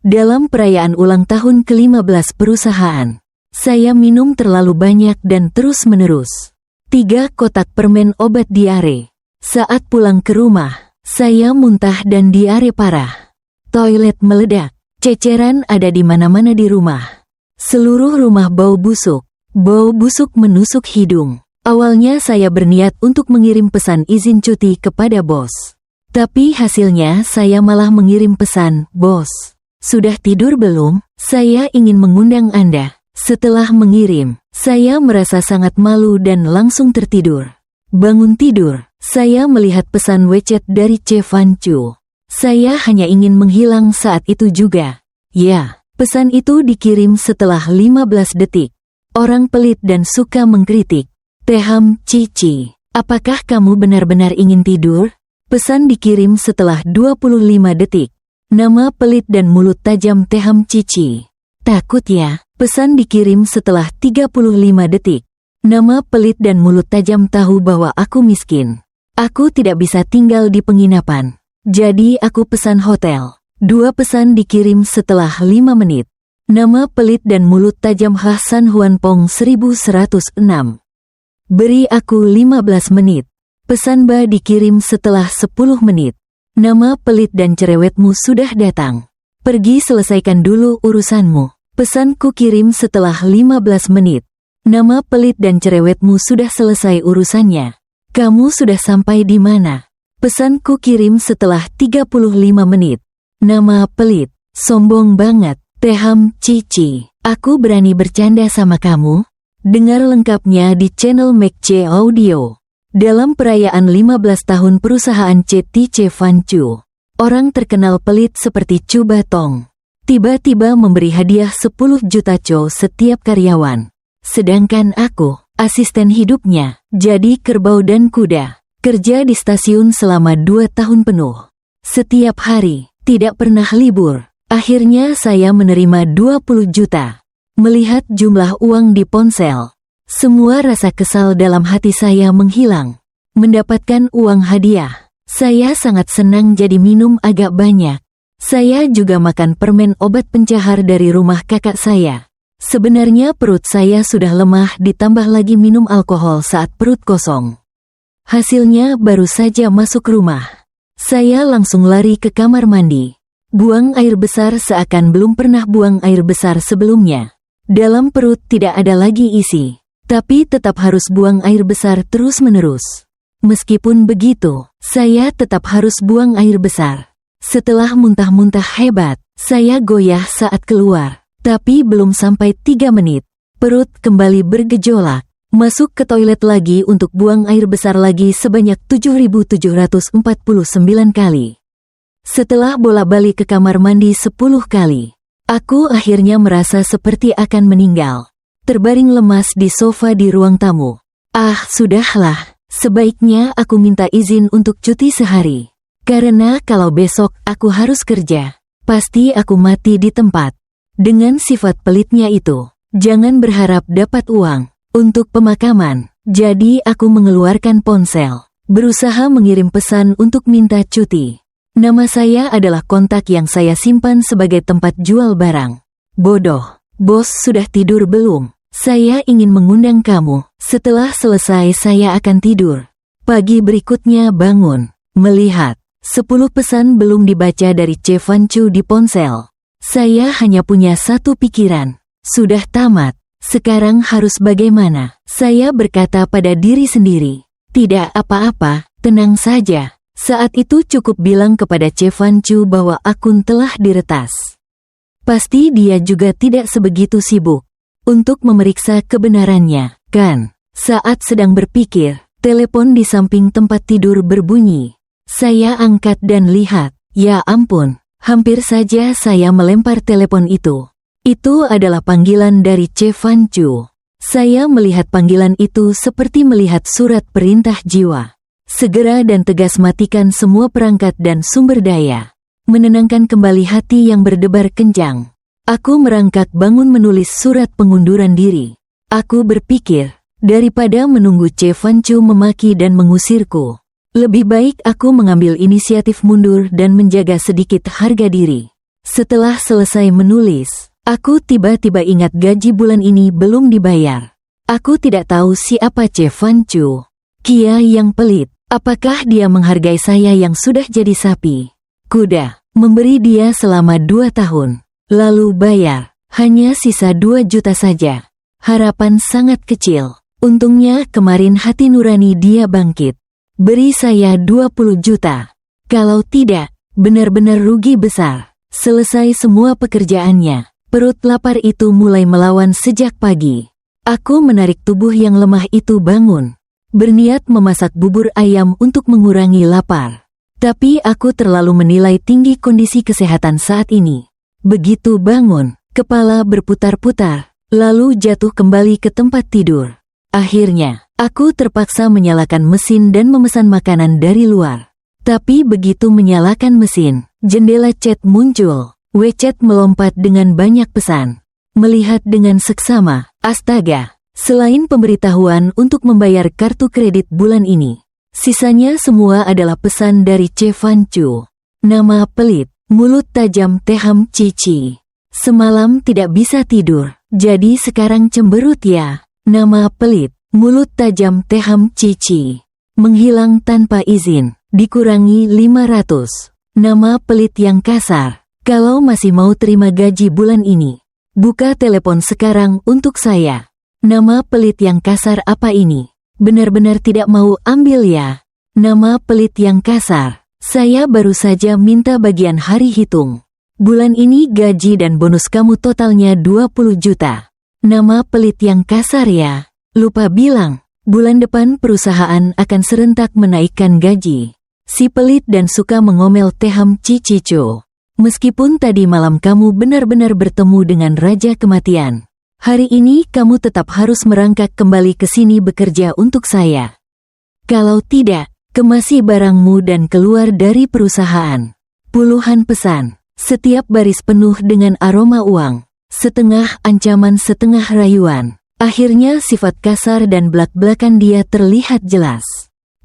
Dalam perayaan ulang tahun ke-15 perusahaan, saya minum terlalu banyak dan terus-menerus. 3 kotak permen obat diare. Saat pulang ke rumah, saya muntah dan diare parah. Toilet meledak. Ceceran ada di mana-mana di rumah. Seluruh rumah bau busuk. Bau busuk menusuk hidung. Awalnya saya berniat untuk mengirim pesan izin cuti kepada bos. Tapi hasilnya saya malah mengirim pesan, "Bos, sudah tidur belum? Saya ingin mengundang Anda." Setelah mengirim, saya merasa sangat malu dan langsung tertidur. Bangun tidur, saya melihat pesan WeChat dari Che Fan Chu. Saya hanya ingin menghilang saat itu juga. Ya, pesan itu dikirim setelah 15 detik. Orang pelit dan suka mengkritik. Teham Cici, apakah kamu benar-benar ingin tidur? Pesan dikirim setelah 25 detik. Nama pelit dan mulut tajam Teham Cici. Takut ya? Pesan dikirim setelah 35 detik. Nama pelit dan mulut tajam tahu bahwa aku miskin. Aku tidak bisa tinggal di penginapan. Jadi aku pesan hotel. 2 pesan dikirim setelah 5 menit. Nama pelit dan mulut tajam Hasan Huan Pong 1106. Beri aku 15 menit. Pesan Ba dikirim setelah 10 menit. Nama pelit dan cerewetmu sudah datang. Pergi selesaikan dulu urusanmu. Pesanku kirim setelah 15 menit. Nama pelit dan cerewetmu sudah selesai urusannya. Kamu sudah sampai di mana? Pesanku kirim setelah 35 menit. Nama pelit. Sombong banget. Teham Cici. Aku berani bercanda sama kamu? Dengar lengkapnya di channel McC Audio. Dalam perayaan 15 tahun perusahaan Che Fan Chu, orang terkenal pelit seperti Chu Batong tiba-tiba memberi hadiah 10 juta Cho setiap karyawan. Sedangkan aku, asisten hidupnya, jadi kerbau dan kuda, kerja di stasiun selama 2 tahun penuh. Setiap hari, tidak pernah libur. Akhirnya saya menerima 20 juta. Melihat jumlah uang di ponsel, semua rasa kesal dalam hati saya menghilang. Mendapatkan uang hadiah, saya sangat senang jadi minum agak banyak. Saya juga makan permen obat pencahar dari rumah kakak saya. Sebenarnya perut saya sudah lemah ditambah lagi minum alkohol saat perut kosong. Hasilnya baru saja masuk rumah. Saya langsung lari ke kamar mandi. Buang air besar seakan belum pernah buang air besar sebelumnya. Dalam perut tidak ada lagi isi, tapi tetap harus buang air besar terus-menerus. Meskipun begitu, saya tetap harus buang air besar. Setelah muntah-muntah hebat, saya goyah saat keluar. Tapi belum sampai 3 menit, perut kembali bergejolak. Masuk ke toilet lagi untuk buang air besar lagi sebanyak 7.749 kali. Setelah bolak-balik ke kamar mandi 10 kali, aku akhirnya merasa seperti akan meninggal. Terbaring lemas di sofa di ruang tamu. Sudahlah. Sebaiknya aku minta izin untuk cuti sehari. Karena kalau besok aku harus kerja, pasti aku mati di tempat. Dengan sifat pelitnya itu, jangan berharap dapat uang untuk pemakaman. Jadi aku mengeluarkan ponsel, berusaha mengirim pesan untuk minta cuti. Nama saya adalah kontak yang saya simpan sebagai tempat jual barang. Bodoh, bos sudah tidur belum? Saya ingin mengundang kamu. Setelah selesai saya akan tidur. Pagi berikutnya bangun, melihat 10 pesan belum dibaca dari Che Fan Chu di ponsel. Saya hanya punya satu pikiran. Sudah tamat. Sekarang harus bagaimana? Saya berkata pada diri sendiri. Tidak apa-apa, tenang saja. Saat itu cukup bilang kepada Che Fan Chu bahwa akun telah diretas. Pasti dia juga tidak sebegitu sibuk untuk memeriksa kebenarannya, kan? Saat sedang berpikir, telepon di samping tempat tidur berbunyi. Saya angkat dan lihat, ya ampun, hampir saja saya melempar telepon itu. Itu adalah panggilan dari Che Fan Chu. Saya melihat panggilan itu seperti melihat surat perintah jiwa. Segera dan tegas matikan semua perangkat dan sumber daya. Menenangkan kembali hati yang berdebar kencang. Aku merangkak bangun menulis surat pengunduran diri. Aku berpikir, daripada menunggu Che Fan Chu memaki dan mengusirku, lebih baik aku mengambil inisiatif mundur dan menjaga sedikit harga diri. Setelah selesai menulis, aku tiba-tiba ingat gaji bulan ini belum dibayar. Aku tidak tahu siapa Fan Chu. Kia yang pelit. Apakah dia menghargai saya yang sudah jadi sapi kuda, memberi dia selama 2 tahun, lalu bayar, hanya sisa 2 juta saja. Harapan sangat kecil. Untungnya kemarin hati nurani dia bangkit. Beri saya 20 juta. Kalau tidak, benar-benar rugi besar. Selesai semua pekerjaannya. Perut lapar itu mulai melawan sejak pagi. Aku menarik tubuh yang lemah itu bangun. Berniat memasak bubur ayam untuk mengurangi lapar. Tapi aku terlalu menilai tinggi kondisi kesehatan saat ini. Begitu bangun, kepala berputar-putar, lalu jatuh kembali ke tempat tidur. Akhirnya, aku terpaksa menyalakan mesin dan memesan makanan dari luar. Tapi begitu menyalakan mesin, jendela chat muncul. WeChat melompat dengan banyak pesan. Melihat dengan seksama, astaga. Selain pemberitahuan untuk membayar kartu kredit bulan ini, sisanya semua adalah pesan dari Fan Chu. Nama pelit, mulut tajam Teham Cici. Semalam tidak bisa tidur, jadi sekarang cemberut ya. Nama pelit, mulut tajam Teham Cici. Menghilang tanpa izin, dikurangi 500. Nama pelit yang kasar. Kalau masih mau terima gaji bulan ini, buka telepon sekarang untuk saya. Nama pelit yang kasar apa ini? Benar-benar tidak mau ambil ya? Nama pelit yang kasar. Saya baru saja minta bagian hari hitung. Bulan ini gaji dan bonus kamu totalnya 20 juta. Nama pelit yang kasar ya? Lupa bilang, bulan depan perusahaan akan serentak menaikkan gaji. Si pelit dan suka mengomel Teham Cicico. Meskipun tadi malam kamu benar-benar bertemu dengan Raja Kematian, hari ini kamu tetap harus merangkak kembali ke sini bekerja untuk saya. Kalau tidak, kemasi barangmu dan keluar dari perusahaan. Puluhan pesan, setiap baris penuh dengan aroma uang, setengah ancaman setengah rayuan. Akhirnya sifat kasar dan belak-belakan dia terlihat jelas.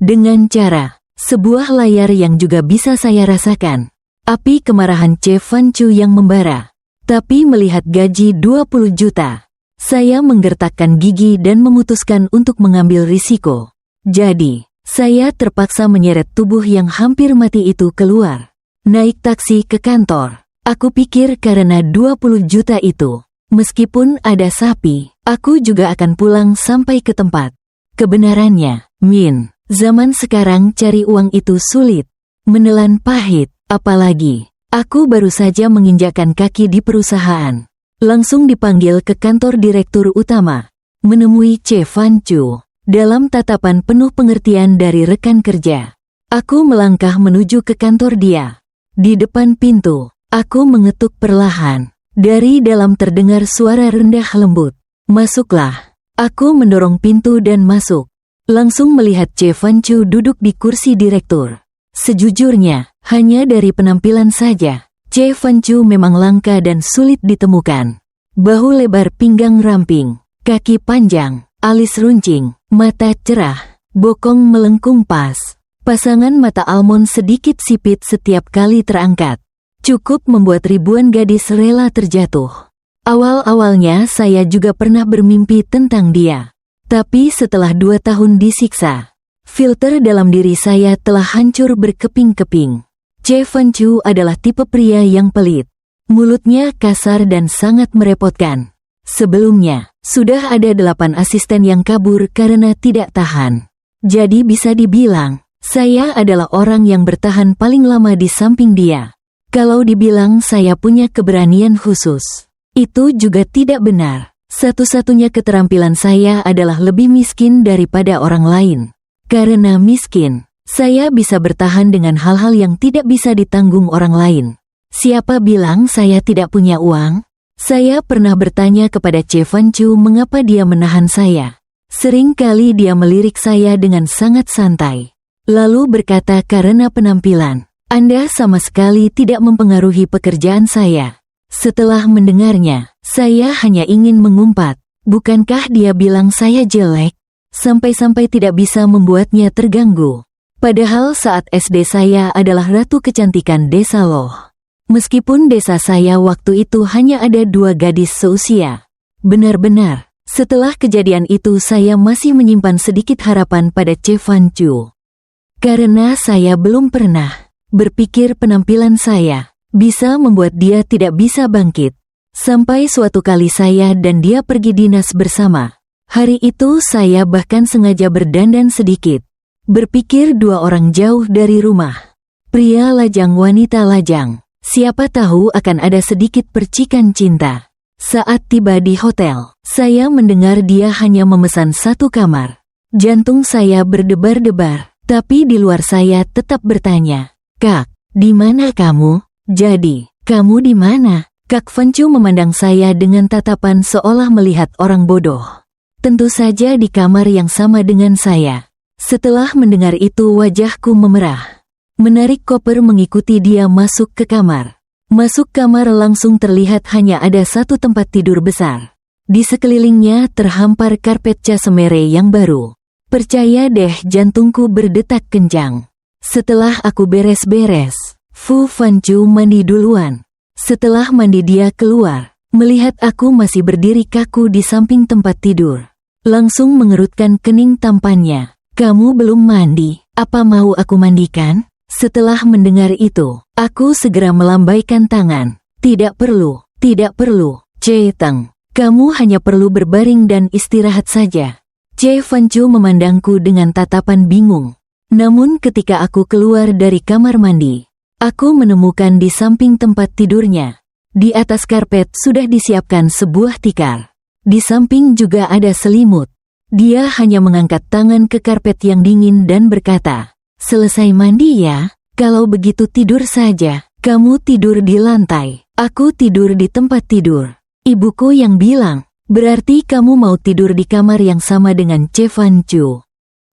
Dengan cara, sebuah layar yang juga bisa saya rasakan. Api kemarahan Fan Chu yang membara. Tapi melihat gaji 20 juta, saya menggertakkan gigi dan memutuskan untuk mengambil risiko. Jadi, saya terpaksa menyeret tubuh yang hampir mati itu keluar. Naik taksi ke kantor. Aku pikir karena 20 juta itu, meskipun ada sapi, aku juga akan pulang sampai ke tempat. Kebenarannya, Min, zaman sekarang cari uang itu sulit. Menelan pahit, apalagi aku baru saja menginjakkan kaki di perusahaan. Langsung dipanggil ke kantor direktur utama. Menemui Fan Chu. Dalam tatapan penuh pengertian dari rekan kerja. Aku melangkah menuju ke kantor dia. Di depan pintu, aku mengetuk perlahan. Dari dalam terdengar suara rendah lembut. Masuklah. Aku mendorong pintu dan masuk. Langsung melihat Fan Chu duduk di kursi direktur. Sejujurnya, hanya dari penampilan saja, Fan Chu memang langka dan sulit ditemukan. Bahu lebar pinggang ramping, kaki panjang, alis runcing, mata cerah, bokong melengkung pas. Pasangan mata almond sedikit sipit setiap kali terangkat. Cukup membuat ribuan gadis rela terjatuh. Awal-awalnya saya juga pernah bermimpi tentang dia. Tapi setelah 2 tahun disiksa, filter dalam diri saya telah hancur berkeping-keping. Fan Chu adalah tipe pria yang pelit. Mulutnya kasar dan sangat merepotkan. Sebelumnya, sudah ada 8 asisten yang kabur karena tidak tahan. Jadi bisa dibilang, saya adalah orang yang bertahan paling lama di samping dia. Kalau dibilang saya punya keberanian khusus, itu juga tidak benar. Satu-satunya keterampilan saya adalah lebih miskin daripada orang lain. Karena miskin, saya bisa bertahan dengan hal-hal yang tidak bisa ditanggung orang lain. Siapa bilang saya tidak punya uang? Saya pernah bertanya kepada Fan Chu mengapa dia menahan saya. Sering kali dia melirik saya dengan sangat santai. Lalu berkata karena penampilan. Anda sama sekali tidak mempengaruhi pekerjaan saya. Setelah mendengarnya, saya hanya ingin mengumpat. Bukankah dia bilang saya jelek? Sampai-sampai tidak bisa membuatnya terganggu. Padahal saat SD saya adalah ratu kecantikan desa loh. Meskipun desa saya waktu itu hanya ada 2 gadis seusia. Benar-benar, setelah kejadian itu saya masih menyimpan sedikit harapan pada Che Fan Chu. Karena saya belum pernah berpikir penampilan saya bisa membuat dia tidak bisa bangkit. Sampai suatu kali saya dan dia pergi dinas bersama. Hari itu saya bahkan sengaja berdandan sedikit. Berpikir 2 orang jauh dari rumah. Pria lajang, wanita lajang. Siapa tahu akan ada sedikit percikan cinta. Saat tiba di hotel, saya mendengar dia hanya memesan 1 kamar. Jantung saya berdebar-debar, tapi di luar saya tetap bertanya, "Kak, di mana kamu?" "Jadi, kamu di mana?" Kak Fan Chu memandang saya dengan tatapan seolah melihat orang bodoh. Tentu saja di kamar yang sama dengan saya. Setelah mendengar itu wajahku memerah. Menarik koper mengikuti dia masuk ke kamar. Masuk kamar langsung terlihat hanya ada 1 tempat tidur besar. Di sekelilingnya terhampar karpet casemere yang baru. Percaya deh, jantungku berdetak kencang. Setelah aku beres-beres, Fu Fan Chu mandi duluan. Setelah mandi dia keluar, melihat aku masih berdiri kaku di samping tempat tidur. Langsung mengerutkan kening tampannya. "Kamu belum mandi, apa mau aku mandikan?" Setelah mendengar itu, aku segera melambaikan tangan. "Tidak perlu, tidak perlu, Che Teng. Kamu hanya perlu berbaring dan istirahat saja." Che Fan Chu memandangku dengan tatapan bingung. Namun ketika aku keluar dari kamar mandi, aku menemukan di samping tempat tidurnya. Di atas karpet sudah disiapkan sebuah tikar. Di samping juga ada selimut. Dia hanya mengangkat tangan ke karpet yang dingin dan berkata, "Selesai mandi ya? Kalau begitu tidur saja. Kamu tidur di lantai, aku tidur di tempat tidur." Ibuku yang bilang, "Berarti kamu mau tidur di kamar yang sama dengan Che Fan Chu?"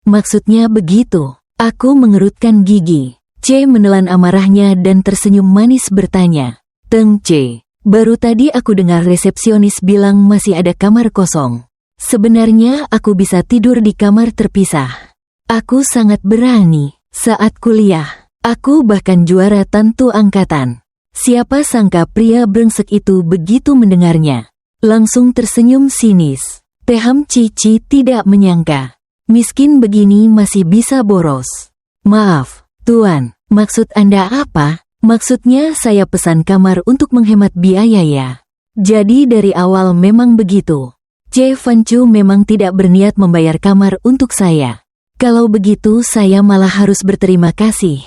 "Maksudnya begitu." Aku mengerutkan gigi. Che menelan amarahnya dan tersenyum manis bertanya, "Teng Che, baru tadi aku dengar resepsionis bilang masih ada kamar kosong. Sebenarnya aku bisa tidur di kamar terpisah. Aku sangat berani. Saat kuliah, aku bahkan juara tantu angkatan." Siapa sangka pria brengsek itu begitu mendengarnya. Langsung tersenyum sinis. Teham Cici tidak menyangka. Miskin begini masih bisa boros. "Maaf, Tuan, maksud Anda apa?" "Maksudnya saya pesan kamar untuk menghemat biaya ya." Jadi dari awal memang begitu. Che Fan Chu memang tidak berniat membayar kamar untuk saya. Kalau begitu saya malah harus berterima kasih.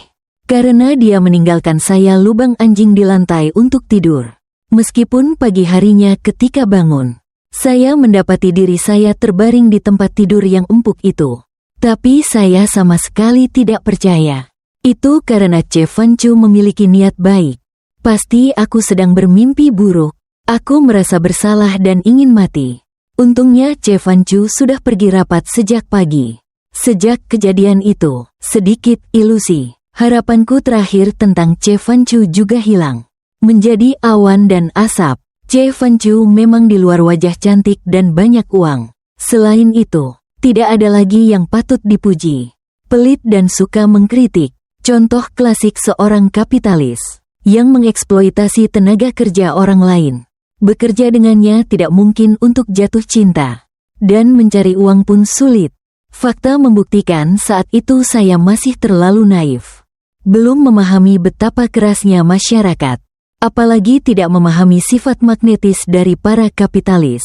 Karena dia meninggalkan saya lubang anjing di lantai untuk tidur. Meskipun pagi harinya ketika bangun, saya mendapati diri saya terbaring di tempat tidur yang empuk itu. Tapi saya sama sekali tidak percaya. Itu karena Che Fan Chu memiliki niat baik. Pasti aku sedang bermimpi buruk. Aku merasa bersalah dan ingin mati. Untungnya Che Fan Chu sudah pergi rapat sejak pagi. Sejak kejadian itu, sedikit ilusi. Harapanku terakhir tentang Che Fan Chu juga hilang. Menjadi awan dan asap. Che Fan Chu memang di luar wajah cantik dan banyak uang. Selain itu, tidak ada lagi yang patut dipuji. Pelit dan suka mengkritik. Contoh klasik seorang kapitalis yang mengeksploitasi tenaga kerja orang lain. Bekerja dengannya tidak mungkin untuk jatuh cinta. Dan mencari uang pun sulit. Fakta membuktikan saat itu saya masih terlalu naif. Belum memahami betapa kerasnya masyarakat. Apalagi tidak memahami sifat magnetis dari para kapitalis.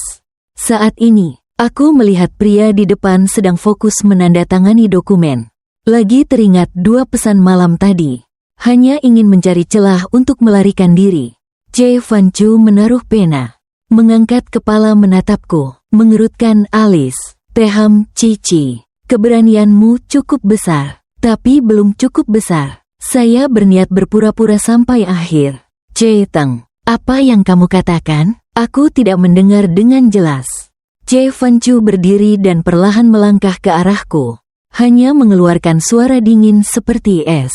Saat ini, aku melihat pria di depan sedang fokus menandatangani dokumen. Lagi teringat 2 pesan malam tadi. Hanya ingin mencari celah untuk melarikan diri. Che Fan Chu menaruh pena. Mengangkat kepala menatapku. Mengerutkan alis. "Teham Cici, keberanianmu cukup besar. Tapi belum cukup besar. Saya berniat berpura-pura sampai akhir." "Che Teng, apa yang kamu katakan?" Aku tidak mendengar dengan jelas. Che Fan Chu berdiri dan perlahan melangkah ke arahku. Hanya mengeluarkan suara dingin seperti es.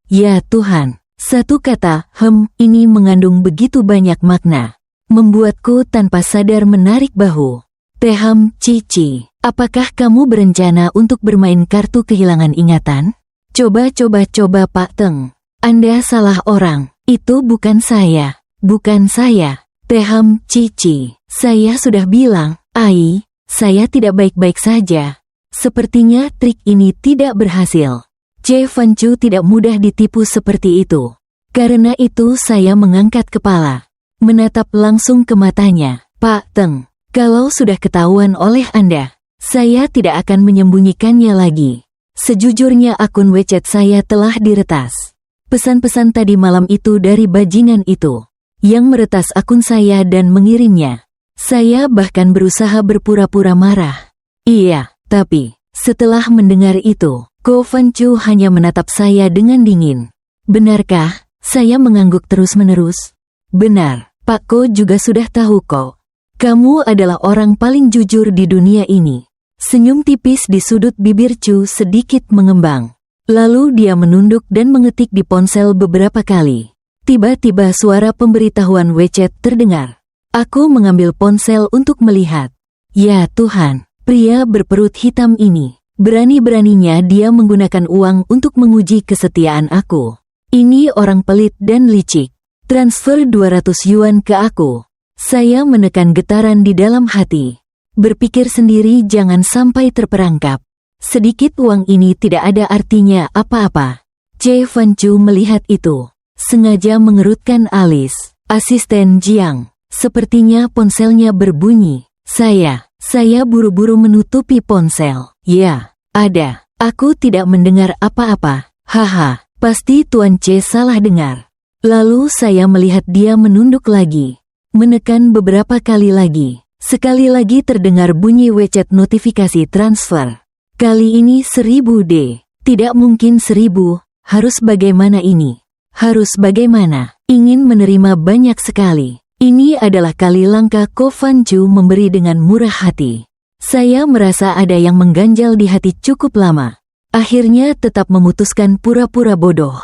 Ya Tuhan." Satu kata ini mengandung begitu banyak makna. Membuatku tanpa sadar menarik bahu. "Teham Cici, apakah kamu berencana untuk bermain kartu kehilangan ingatan?" Coba Pak Teng. Anda salah orang. Itu bukan saya. Bukan saya. Teham, Cici. Saya sudah bilang, Ai, saya tidak baik-baik saja. Sepertinya trik ini tidak berhasil. Che Fanchu tidak mudah ditipu seperti itu. Karena itu saya mengangkat kepala. Menatap langsung ke matanya. Pak Teng, kalau sudah ketahuan oleh Anda, saya tidak akan menyembunyikannya lagi. Sejujurnya akun WeChat saya telah diretas. Pesan-pesan tadi malam itu dari bajingan itu, yang meretas akun saya dan mengirimnya. Saya bahkan berusaha berpura-pura marah. Iya, tapi setelah mendengar itu, Ko Fanchu hanya menatap saya dengan dingin. Benarkah? Saya mengangguk terus-menerus. Benar, Pak Ko juga sudah tahu kok. Kamu adalah orang paling jujur di dunia ini. Senyum tipis di sudut bibir Chu sedikit mengembang. Lalu dia menunduk dan mengetik di ponsel beberapa kali. Tiba-tiba suara pemberitahuan WeChat terdengar. Aku mengambil ponsel untuk melihat. Ya Tuhan, pria berperut hitam ini. Berani-beraninya dia menggunakan uang untuk menguji kesetiaan aku. Ini orang pelit dan licik. Transfer 200 yuan ke aku. Saya menekan getaran di dalam hati. Berpikir sendiri jangan sampai terperangkap. Sedikit uang ini tidak ada artinya apa-apa. Che Fanchu melihat itu. Sengaja mengerutkan alis. Asisten Jiang. Sepertinya ponselnya berbunyi. Saya buru-buru menutupi ponsel. Ya, ada. Aku tidak mendengar apa-apa. Haha. Pasti Tuan C salah dengar. Lalu saya melihat dia menunduk lagi. Menekan beberapa kali lagi. Sekali lagi terdengar bunyi WeChat notifikasi transfer. Kali ini 1000 D. Tidak mungkin 1000. Harus bagaimana ini? Harus bagaimana? Ingin menerima banyak sekali. Ini adalah kali langka Ko Fanchu memberi dengan murah hati. Saya merasa ada yang mengganjal di hati cukup lama. Akhirnya tetap memutuskan pura-pura bodoh.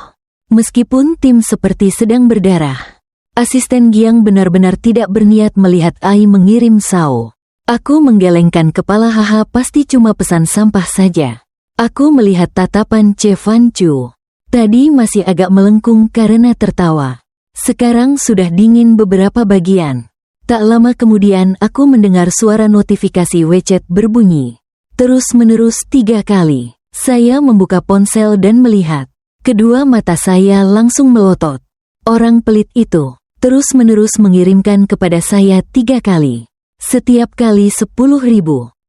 Meskipun tim seperti sedang berdarah. Asisten Giang benar-benar tidak berniat melihat Ai mengirim Sao. Aku menggelengkan kepala, haha, pasti cuma pesan sampah saja. Aku melihat tatapan Che Fanchu. Tadi masih agak melengkung karena tertawa. Sekarang sudah dingin beberapa bagian. Tak lama kemudian aku mendengar suara notifikasi WeChat berbunyi. Terus-menerus 3 kali. Saya membuka ponsel dan melihat. Kedua mata saya langsung melotot. Orang pelit itu terus-menerus mengirimkan kepada saya 3 kali. Setiap kali 10.000.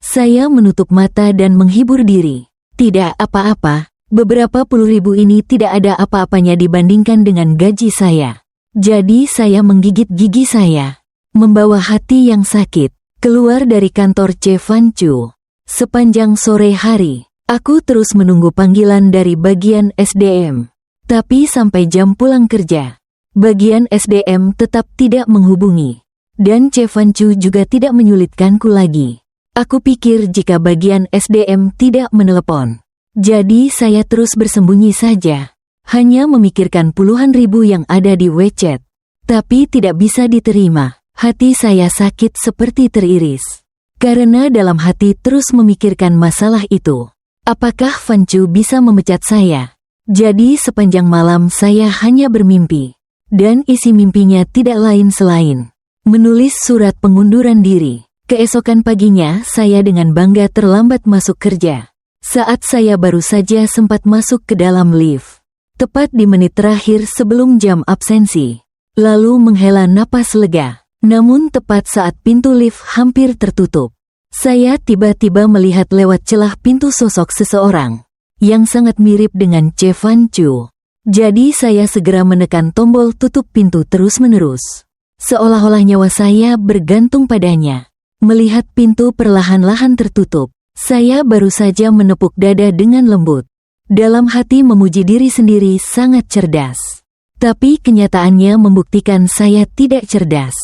Saya menutup mata dan menghibur diri. Tidak apa-apa, beberapa puluh ribu ini tidak ada apa-apanya dibandingkan dengan gaji saya. Jadi saya menggigit gigi saya. Membawa hati yang sakit, keluar dari kantor Che Fanchu. Sepanjang sore hari. Aku terus menunggu panggilan dari bagian SDM. Tapi sampai jam pulang kerja, bagian SDM tetap tidak menghubungi. Dan Che Fanchu juga tidak menyulitkanku lagi. Aku pikir jika bagian SDM tidak menelepon. Jadi saya terus bersembunyi saja. Hanya memikirkan puluhan ribu yang ada di WeChat. Tapi tidak bisa diterima. Hati saya sakit seperti teriris. Karena dalam hati terus memikirkan masalah itu. Apakah Fanchu bisa memecat saya? Jadi sepanjang malam saya hanya bermimpi. Dan isi mimpinya tidak lain selain menulis surat pengunduran diri. Keesokan paginya saya dengan bangga terlambat masuk kerja. Saat saya baru saja sempat masuk ke dalam lift. Tepat di menit terakhir sebelum jam absensi. Lalu menghela napas lega. Namun tepat saat pintu lift hampir tertutup. Saya tiba-tiba melihat lewat celah pintu sosok seseorang yang sangat mirip dengan Che Fanchu. Jadi saya segera menekan tombol tutup pintu terus-menerus. Seolah-olah nyawa saya bergantung padanya. Melihat pintu perlahan-lahan tertutup, saya baru saja menepuk dada dengan lembut. Dalam hati memuji diri sendiri sangat cerdas. Tapi kenyataannya membuktikan saya tidak cerdas.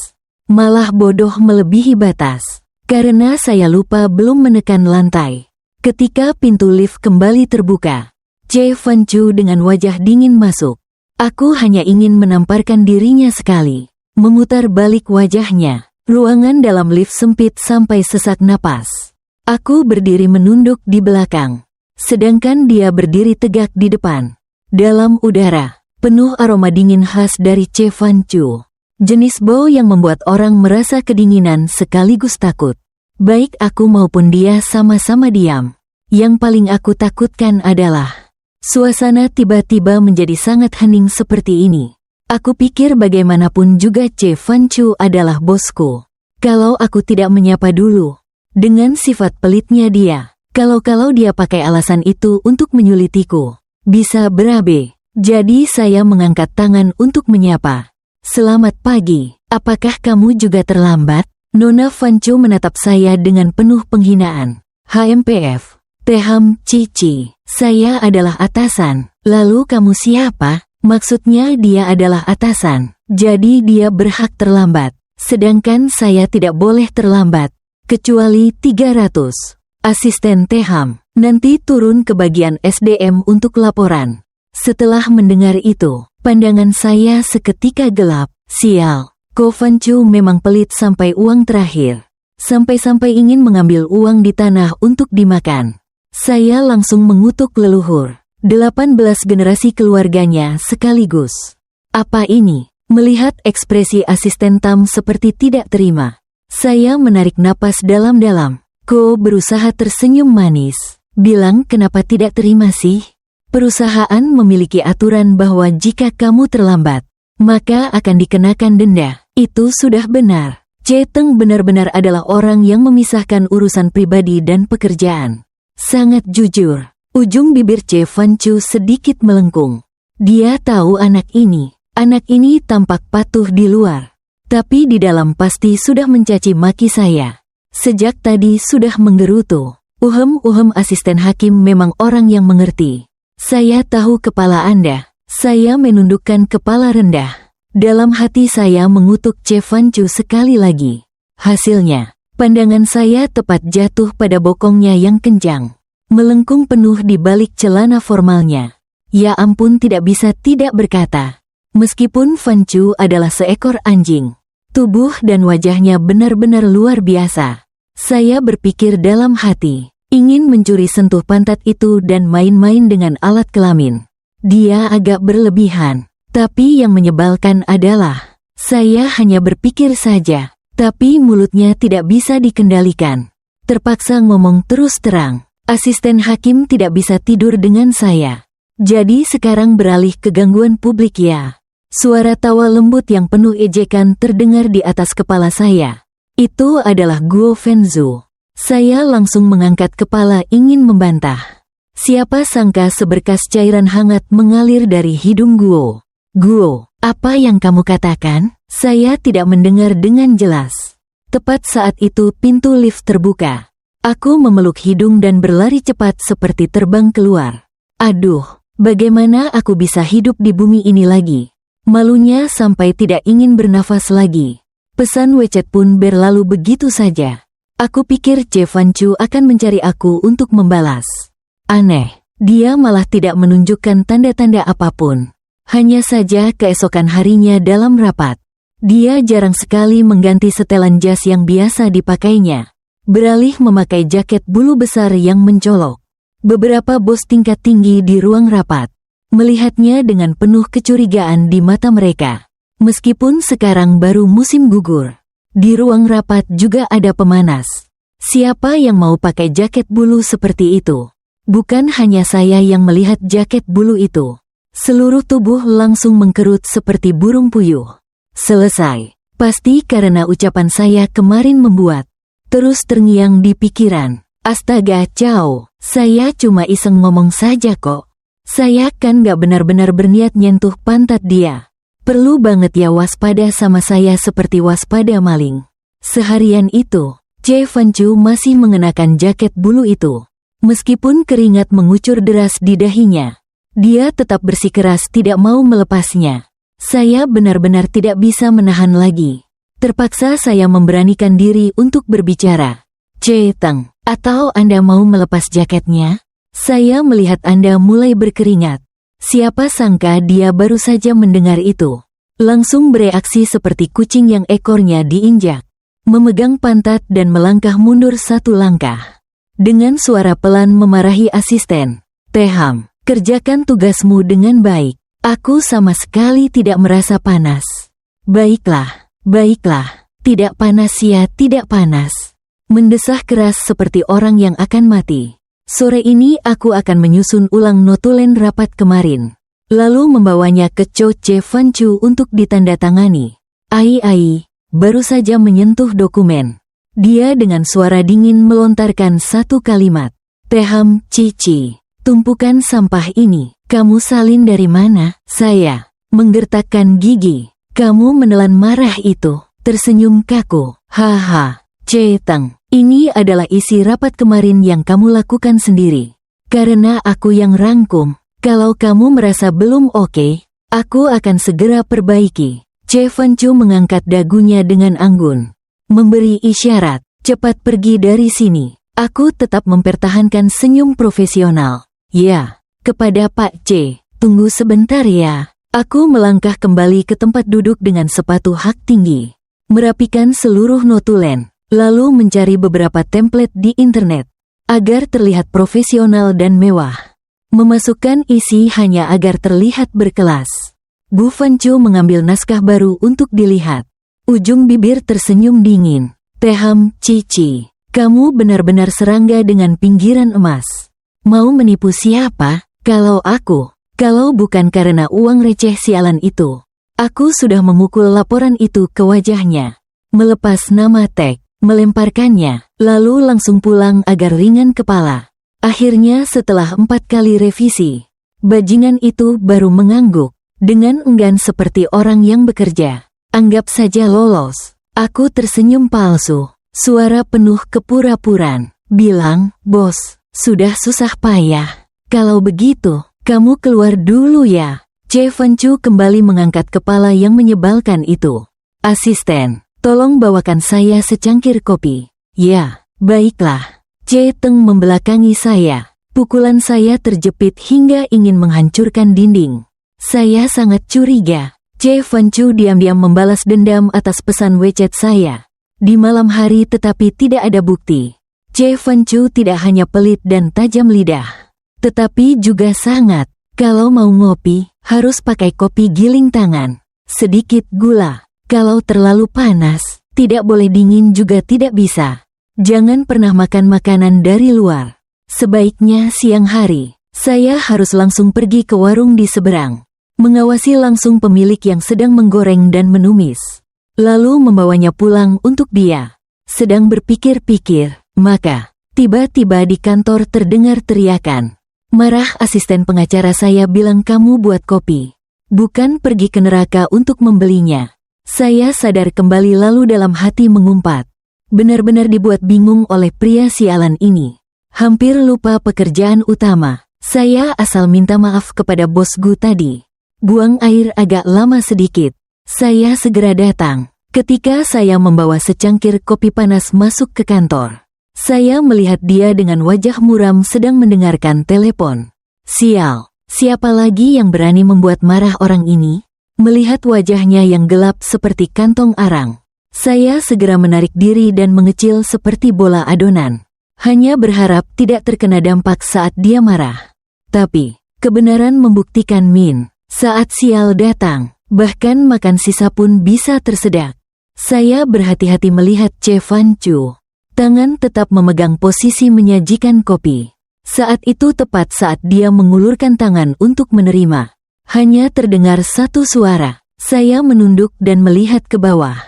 Malah bodoh melebihi batas. Karena saya lupa belum menekan lantai. Ketika pintu lift kembali terbuka, Che Fanchu dengan wajah dingin masuk. Aku hanya ingin menamparkan dirinya sekali. Memutar balik wajahnya. Ruangan dalam lift sempit sampai sesak napas. Aku berdiri menunduk di belakang. Sedangkan dia berdiri tegak di depan. Dalam udara, penuh aroma dingin khas dari Che Fan Chu. Jenis bau yang membuat orang merasa kedinginan sekaligus takut. Baik aku maupun dia sama-sama diam. Yang paling aku takutkan adalah suasana tiba-tiba menjadi sangat hening seperti ini. Aku pikir bagaimanapun juga Che Fan Chu adalah bosku. Kalau aku tidak menyapa dulu, dengan sifat pelitnya dia, kalau dia pakai alasan itu untuk menyulitiku, bisa berabe. Jadi saya mengangkat tangan untuk menyapa. Selamat pagi, apakah kamu juga terlambat? Nona Fan Chu menatap saya dengan penuh penghinaan. HMPF. Teham Cici, saya adalah atasan. Lalu kamu siapa? Maksudnya dia adalah atasan, jadi dia berhak terlambat. Sedangkan saya tidak boleh terlambat, kecuali 300. Asisten Teham, nanti turun ke bagian SDM untuk laporan. Setelah mendengar itu, pandangan saya seketika gelap. Sial, Ko Fan Chu memang pelit sampai uang terakhir. Sampai-sampai ingin mengambil uang di tanah untuk dimakan. Saya langsung mengutuk leluhur. 18 generasi keluarganya sekaligus. Apa ini? Melihat ekspresi asisten Tam seperti tidak terima, saya menarik napas dalam-dalam. Ko berusaha tersenyum manis. Bilang kenapa tidak terima sih? Perusahaan memiliki aturan bahwa jika kamu terlambat, maka akan dikenakan denda. Itu sudah benar. Che Teng benar-benar adalah orang yang memisahkan urusan pribadi dan pekerjaan. Sangat jujur. Ujung bibir Che Fan Chu sedikit melengkung. Dia tahu anak ini tampak patuh di luar, tapi di dalam pasti sudah mencaci maki saya. Sejak tadi sudah menggerutu. Asisten hakim memang orang yang mengerti. Saya tahu kepala Anda. Saya menundukkan kepala rendah. Dalam hati saya mengutuk Che Fan Chu sekali lagi. Hasilnya, pandangan saya tepat jatuh pada bokongnya yang kencang, melengkung penuh di balik celana formalnya. Ya ampun, tidak bisa tidak berkata. Meskipun Fan Chu adalah seekor anjing, tubuh dan wajahnya benar-benar luar biasa. Saya berpikir dalam hati, ingin mencuri sentuh pantat itu dan main-main dengan alat kelamin. Dia agak berlebihan, tapi yang menyebalkan adalah, saya hanya berpikir saja, tapi mulutnya tidak bisa dikendalikan. Terpaksa ngomong terus terang. Asisten hakim tidak bisa tidur dengan saya. Jadi sekarang beralih ke gangguan publik ya. Suara tawa lembut yang penuh ejekan terdengar di atas kepala saya. Itu adalah Guo Fenzu. Saya langsung mengangkat kepala ingin membantah. Siapa sangka seberkas cairan hangat mengalir dari hidung Guo. Guo, apa yang kamu katakan? Saya tidak mendengar dengan jelas. Tepat saat itu pintu lift terbuka. Aku memeluk hidung dan berlari cepat seperti terbang keluar. Aduh, bagaimana aku bisa hidup di bumi ini lagi? Malunya sampai tidak ingin bernafas lagi. Pesan WeChat pun berlalu begitu saja. Aku pikir Che Fan Chu akan mencari aku untuk membalas. Aneh, dia malah tidak menunjukkan tanda-tanda apapun. Hanya saja keesokan harinya dalam rapat, dia jarang sekali mengganti setelan jas yang biasa dipakainya. Beralih memakai jaket bulu besar yang mencolok. Beberapa bos tingkat tinggi di ruang rapat melihatnya dengan penuh kecurigaan di mata mereka. Meskipun sekarang baru musim gugur, di ruang rapat juga ada pemanas. Siapa yang mau pakai jaket bulu seperti itu? Bukan hanya saya yang melihat jaket bulu itu. Seluruh tubuh langsung mengkerut seperti burung puyuh. Selesai. Pasti karena ucapan saya kemarin membuat terus terngiang di pikiran. Astaga, Cao, saya cuma iseng ngomong saja kok. Saya kan gak benar-benar berniat nyentuh pantat dia. Perlu banget ya waspada sama saya seperti waspada maling. Seharian itu, Che Fan Chu masih mengenakan jaket bulu itu. Meskipun keringat mengucur deras di dahinya, dia tetap bersikeras tidak mau melepasnya. Saya benar-benar tidak bisa menahan lagi. Terpaksa saya memberanikan diri untuk berbicara. Che Teng, atau Anda mau melepas jaketnya? Saya melihat Anda mulai berkeringat. Siapa sangka dia baru saja mendengar itu. Langsung bereaksi seperti kucing yang ekornya diinjak. Memegang pantat dan melangkah mundur satu langkah. Dengan suara pelan memarahi asisten. Teham, kerjakan tugasmu dengan baik. Aku sama sekali tidak merasa panas. Baiklah, baiklah. Tidak panas ya, tidak panas. Mendesah keras seperti orang yang akan mati. Sore ini aku akan menyusun ulang notulen rapat kemarin. Lalu membawanya ke Cho Che Fan Chu untuk ditandatangani. Ai, baru saja menyentuh dokumen. Dia dengan suara dingin melontarkan satu kalimat. Teham, Cici. Tumpukan sampah ini, kamu salin dari mana? Saya menggertakkan gigi. Kamu menelan marah itu, tersenyum kaku. Haha, Ceteng. Ini adalah isi rapat kemarin yang kamu lakukan sendiri. Karena aku yang rangkum. Kalau kamu merasa belum oke, aku akan segera perbaiki. Che Fan Chu mengangkat dagunya dengan anggun. Memberi isyarat, cepat pergi dari sini. Aku tetap mempertahankan senyum profesional. Ya, kepada Pak C, tunggu sebentar ya. Aku melangkah kembali ke tempat duduk dengan sepatu hak tinggi. Merapikan seluruh notulen, lalu mencari beberapa template di internet. Agar terlihat profesional dan mewah. Memasukkan isi hanya agar terlihat berkelas. Bu Fan Chu mengambil naskah baru untuk dilihat. Ujung bibir tersenyum dingin. Teham, Cici. Kamu benar-benar serangga dengan pinggiran emas. Mau menipu siapa? Kalau bukan karena uang receh sialan itu. Aku sudah memukul laporan itu ke wajahnya. Melepas nama tag, melemparkannya, lalu langsung pulang agar ringan kepala. Akhirnya setelah 4 kali revisi, bajingan itu baru mengangguk, dengan enggan seperti orang yang bekerja. Anggap saja lolos. Aku tersenyum palsu, suara penuh kepura-puraan. Bilang, bos, sudah susah payah. Kalau begitu, kamu keluar dulu ya. Che Fan Chu kembali mengangkat kepala yang menyebalkan itu. Asisten, tolong bawakan saya secangkir kopi. Ya, baiklah. Che Teng membelakangi saya. Pukulan saya terjepit hingga ingin menghancurkan dinding. Saya sangat curiga. Che Fan Chu diam-diam membalas dendam atas pesan WeChat saya. Di malam hari tetapi tidak ada bukti. Che Fan Chu tidak hanya pelit dan tajam lidah. Tetapi juga sangat. Kalau mau ngopi, harus pakai kopi giling tangan. Sedikit gula. Kalau terlalu panas, tidak boleh dingin juga tidak bisa. Jangan pernah makan makanan dari luar. Sebaiknya siang hari. Saya harus langsung pergi ke warung di seberang. Mengawasi langsung pemilik yang sedang menggoreng dan menumis. Lalu membawanya pulang untuk dia. Sedang berpikir-pikir, maka tiba-tiba di kantor terdengar teriakan. Marah asisten pengacara saya bilang kamu buat kopi. Bukan pergi ke neraka untuk membelinya. Saya sadar kembali lalu dalam hati mengumpat. Benar-benar dibuat bingung oleh pria sialan ini. Hampir lupa pekerjaan utama. Saya asal minta maaf kepada bos Gu tadi. Buang air agak lama sedikit. Saya segera datang. Ketika saya membawa secangkir kopi panas masuk ke kantor, saya melihat dia dengan wajah muram sedang mendengarkan telepon. Sial, siapa lagi yang berani membuat marah orang ini? Melihat wajahnya yang gelap seperti kantong arang. Saya segera menarik diri dan mengecil seperti bola adonan. Hanya berharap tidak terkena dampak saat dia marah. Tapi, kebenaran membuktikan saat sial datang, bahkan makan sisa pun bisa tersedak. Saya berhati-hati melihat Che Fan Chu. Tangan tetap memegang posisi menyajikan kopi. Saat itu tepat saat dia mengulurkan tangan untuk menerima. Hanya terdengar satu suara. Saya menunduk dan melihat ke bawah.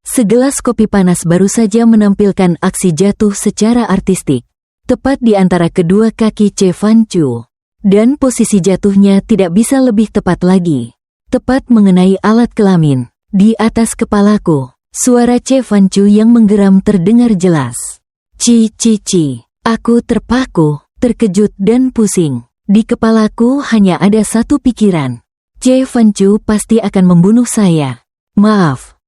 Segelas kopi panas baru saja menampilkan aksi jatuh secara artistik. Tepat di antara kedua kaki Che Fan Chu. Dan posisi jatuhnya tidak bisa lebih tepat lagi. Tepat mengenai alat kelamin. Di atas kepalaku. Suara Che Fan Chu yang menggeram terdengar jelas. Ci. Aku terpaku, terkejut dan pusing. Di kepalaku hanya ada satu pikiran. Che Fan Chu pasti akan membunuh saya. Maaf.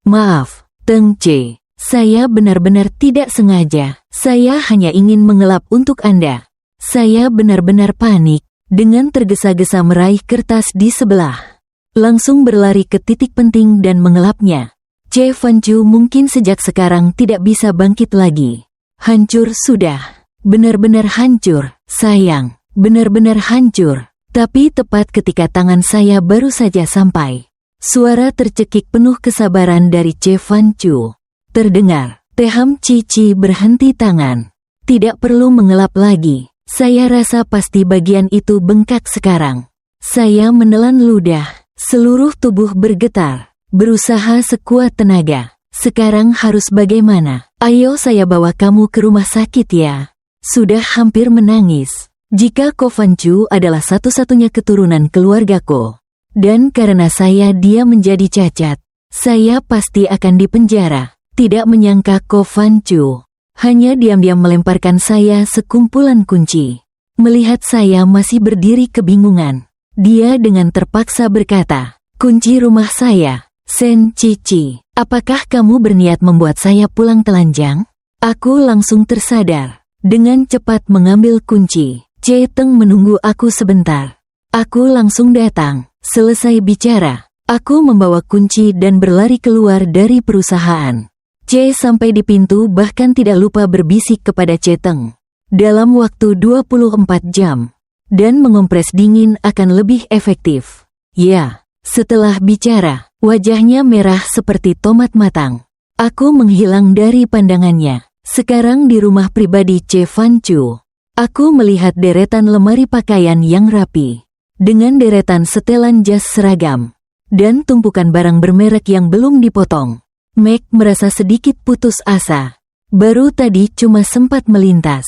Teng Che, saya benar-benar tidak sengaja. Saya hanya ingin mengelap untuk Anda. Saya benar-benar panik. Dengan tergesa-gesa meraih kertas di sebelah. Langsung berlari ke titik penting dan mengelapnya. Che Fan Chu mungkin sejak sekarang tidak bisa bangkit lagi. Hancur sudah. Benar-benar hancur, sayang. Benar-benar hancur. Tapi tepat ketika tangan saya baru saja sampai, suara tercekik penuh kesabaran dari Che Fan Chu terdengar. Teham Cici berhenti tangan. Tidak perlu mengelap lagi. Saya rasa pasti bagian itu bengkak sekarang. Saya menelan ludah. Seluruh tubuh bergetar. Berusaha sekuat tenaga. Sekarang harus bagaimana? Ayo saya bawa kamu ke rumah sakit ya. Sudah hampir menangis. Jika Ko Fan Chu adalah satu-satunya keturunan keluarga Ko, dan karena saya dia menjadi cacat, saya pasti akan dipenjara. Tidak menyangka Ko Fan Chu hanya diam-diam melemparkan saya sekumpulan kunci. Melihat saya masih berdiri kebingungan, dia dengan terpaksa berkata, "Kunci rumah saya, Sen Cici. Apakah kamu berniat membuat saya pulang telanjang?" Aku langsung tersadar. Dengan cepat mengambil kunci. Che Teng menunggu aku sebentar. Aku langsung datang. Selesai bicara, aku membawa kunci dan berlari keluar dari perusahaan. Che sampai di pintu bahkan tidak lupa berbisik kepada Che Teng. Dalam waktu 24 jam. Dan mengompres dingin akan lebih efektif. Ya, setelah bicara, wajahnya merah seperti tomat matang. Aku menghilang dari pandangannya. Sekarang di rumah pribadi Che Fan Chu. Aku melihat deretan lemari pakaian yang rapi. Dengan deretan setelan jas seragam. Dan tumpukan barang bermerek yang belum dipotong. Meg merasa sedikit putus asa. Baru tadi cuma sempat melintas.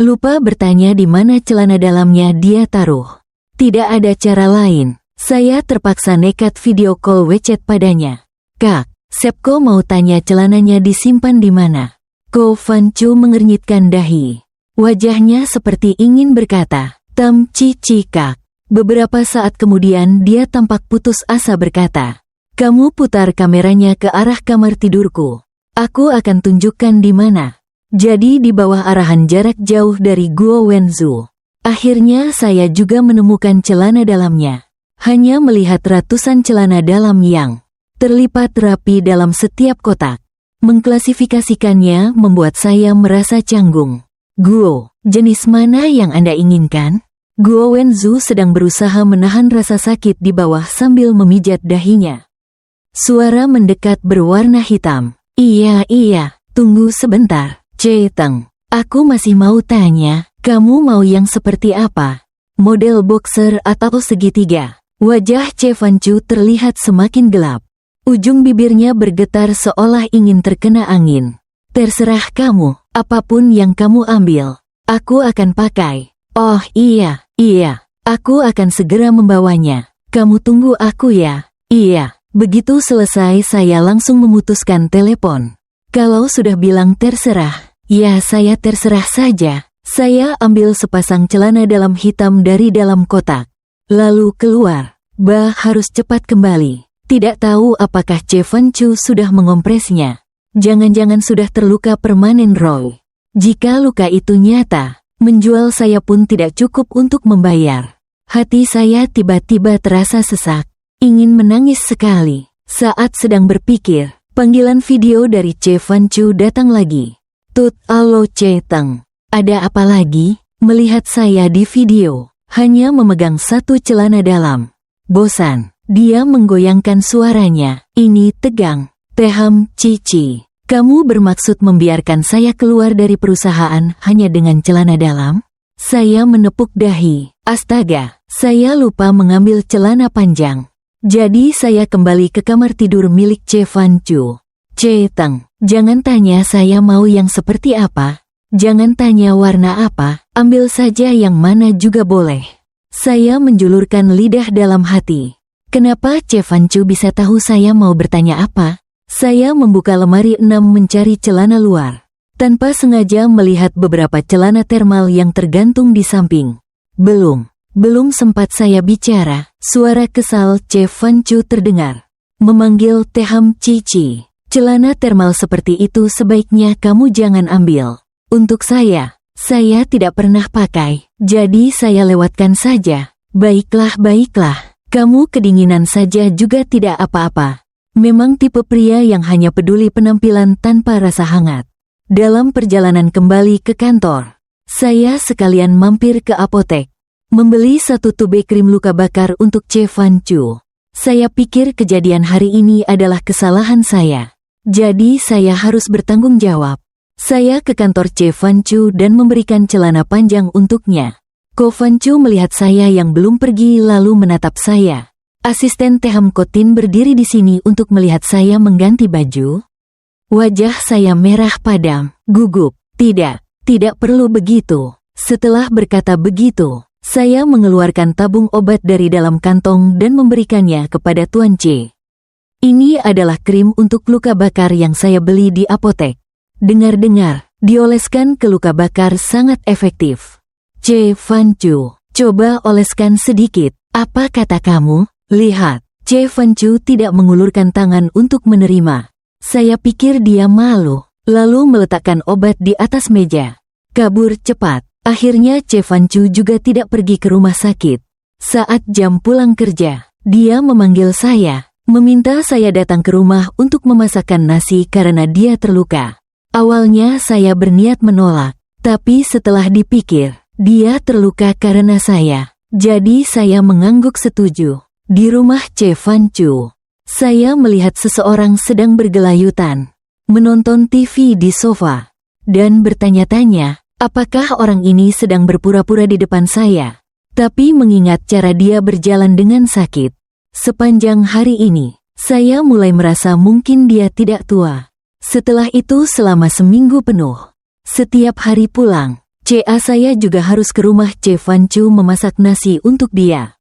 Lupa bertanya di mana celana dalamnya dia taruh. Tidak ada cara lain. Saya terpaksa nekat video call WeChat padanya. "Kak, Sepko mau tanya celananya disimpan di mana?" Ko Fan Chu mengernyitkan dahi. Wajahnya seperti ingin berkata, "Tam Cici Kak." Beberapa saat kemudian dia tampak putus asa berkata, "Kamu putar kameranya ke arah kamar tidurku. Aku akan tunjukkan di mana." Jadi di bawah arahan jarak jauh dari Guo Wenzu. Akhirnya saya juga menemukan celana dalamnya. Hanya melihat ratusan celana dalam yang terlipat rapi dalam setiap kotak. Mengklasifikasikannya membuat saya merasa canggung. "Guo, jenis mana yang Anda inginkan?" Guo Wenzu sedang berusaha menahan rasa sakit di bawah sambil memijat dahinya. Suara mendekat berwarna hitam. Iya, tunggu sebentar, Che Teng. Aku masih mau tanya, kamu mau yang seperti apa? Model boxer atau segitiga?" Wajah Che Fan Chu terlihat semakin gelap. Ujung bibirnya bergetar seolah ingin terkena angin. "Terserah kamu, apapun yang kamu ambil, aku akan pakai." "Oh iya, aku akan segera membawanya. Kamu tunggu aku ya." "Iya." Begitu selesai saya langsung memutuskan telepon. Kalau sudah bilang terserah, ya saya terserah saja. Saya ambil sepasang celana dalam hitam dari dalam kotak. Lalu keluar. Harus cepat kembali. Tidak tahu apakah Che Fan Chu sudah mengompresnya. Jangan-jangan sudah terluka permanen Roy. Jika luka itu nyata, menjual saya pun tidak cukup untuk membayar. Hati saya tiba-tiba terasa sesak. Ingin menangis sekali. Saat sedang berpikir, panggilan video dari Che Fan Chu datang lagi. "Tut, alo Che Teng. Ada apa lagi?" Melihat saya di video, hanya memegang satu celana dalam. Bosan. Dia menggoyangkan suaranya. "Ini tegang. Teham Cici. Kamu bermaksud membiarkan saya keluar dari perusahaan hanya dengan celana dalam?" Saya menepuk dahi. Astaga, saya lupa mengambil celana panjang. Jadi saya kembali ke kamar tidur milik Che Fan Chu. "Che Teng, jangan tanya saya mau yang seperti apa. Jangan tanya warna apa, ambil saja yang mana juga boleh." Saya menjulurkan lidah dalam hati. Kenapa Che Fan Chu bisa tahu saya mau bertanya apa? Saya membuka lemari 6 mencari celana luar. Tanpa sengaja melihat beberapa celana termal yang tergantung di samping. Belum sempat saya bicara, suara kesal Che Fan Chu terdengar. Memanggil Teham Cici. "Celana termal seperti itu sebaiknya kamu jangan ambil. Untuk saya tidak pernah pakai, jadi saya lewatkan saja." Baiklah. Kamu kedinginan saja juga tidak apa-apa. Memang tipe pria yang hanya peduli penampilan tanpa rasa hangat. Dalam perjalanan kembali ke kantor, saya sekalian mampir ke apotek. Membeli 1 tube krim luka bakar untuk Che Fan Chu. Saya pikir kejadian hari ini adalah kesalahan saya. Jadi saya harus bertanggung jawab. Saya ke kantor Che Fan Chu dan memberikan celana panjang untuknya. Ko Fan Chu melihat saya yang belum pergi lalu menatap saya. Asisten Teham Kotin berdiri di sini untuk melihat saya mengganti baju. Wajah saya merah padam, gugup. Tidak perlu begitu. Setelah berkata begitu, saya mengeluarkan tabung obat dari dalam kantong dan memberikannya kepada Tuan Che. Ini adalah krim untuk luka bakar yang saya beli di apotek. Dengar-dengar, dioleskan ke luka bakar sangat efektif. Che Fan Chu, coba oleskan sedikit. Apa kata kamu? Lihat, Che Fan Chu tidak mengulurkan tangan untuk menerima. Saya pikir dia malu, lalu meletakkan obat di atas meja. Kabur cepat. Akhirnya Che Fan Chu juga tidak pergi ke rumah sakit. Saat jam pulang kerja, dia memanggil saya, meminta saya datang ke rumah untuk memasakkan nasi karena dia terluka. Awalnya saya berniat menolak, tapi setelah dipikir, dia terluka karena saya. Jadi saya mengangguk setuju. Di rumah Che Fan Chu, saya melihat seseorang sedang bergelayutan, menonton TV di sofa, dan bertanya-tanya, apakah orang ini sedang berpura-pura di depan saya? Tapi mengingat cara dia berjalan dengan sakit, sepanjang hari ini, saya mulai merasa mungkin dia tidak tua. Setelah itu selama seminggu penuh, setiap hari pulang, CA saya juga harus ke rumah Che Fan Chu memasak nasi untuk dia.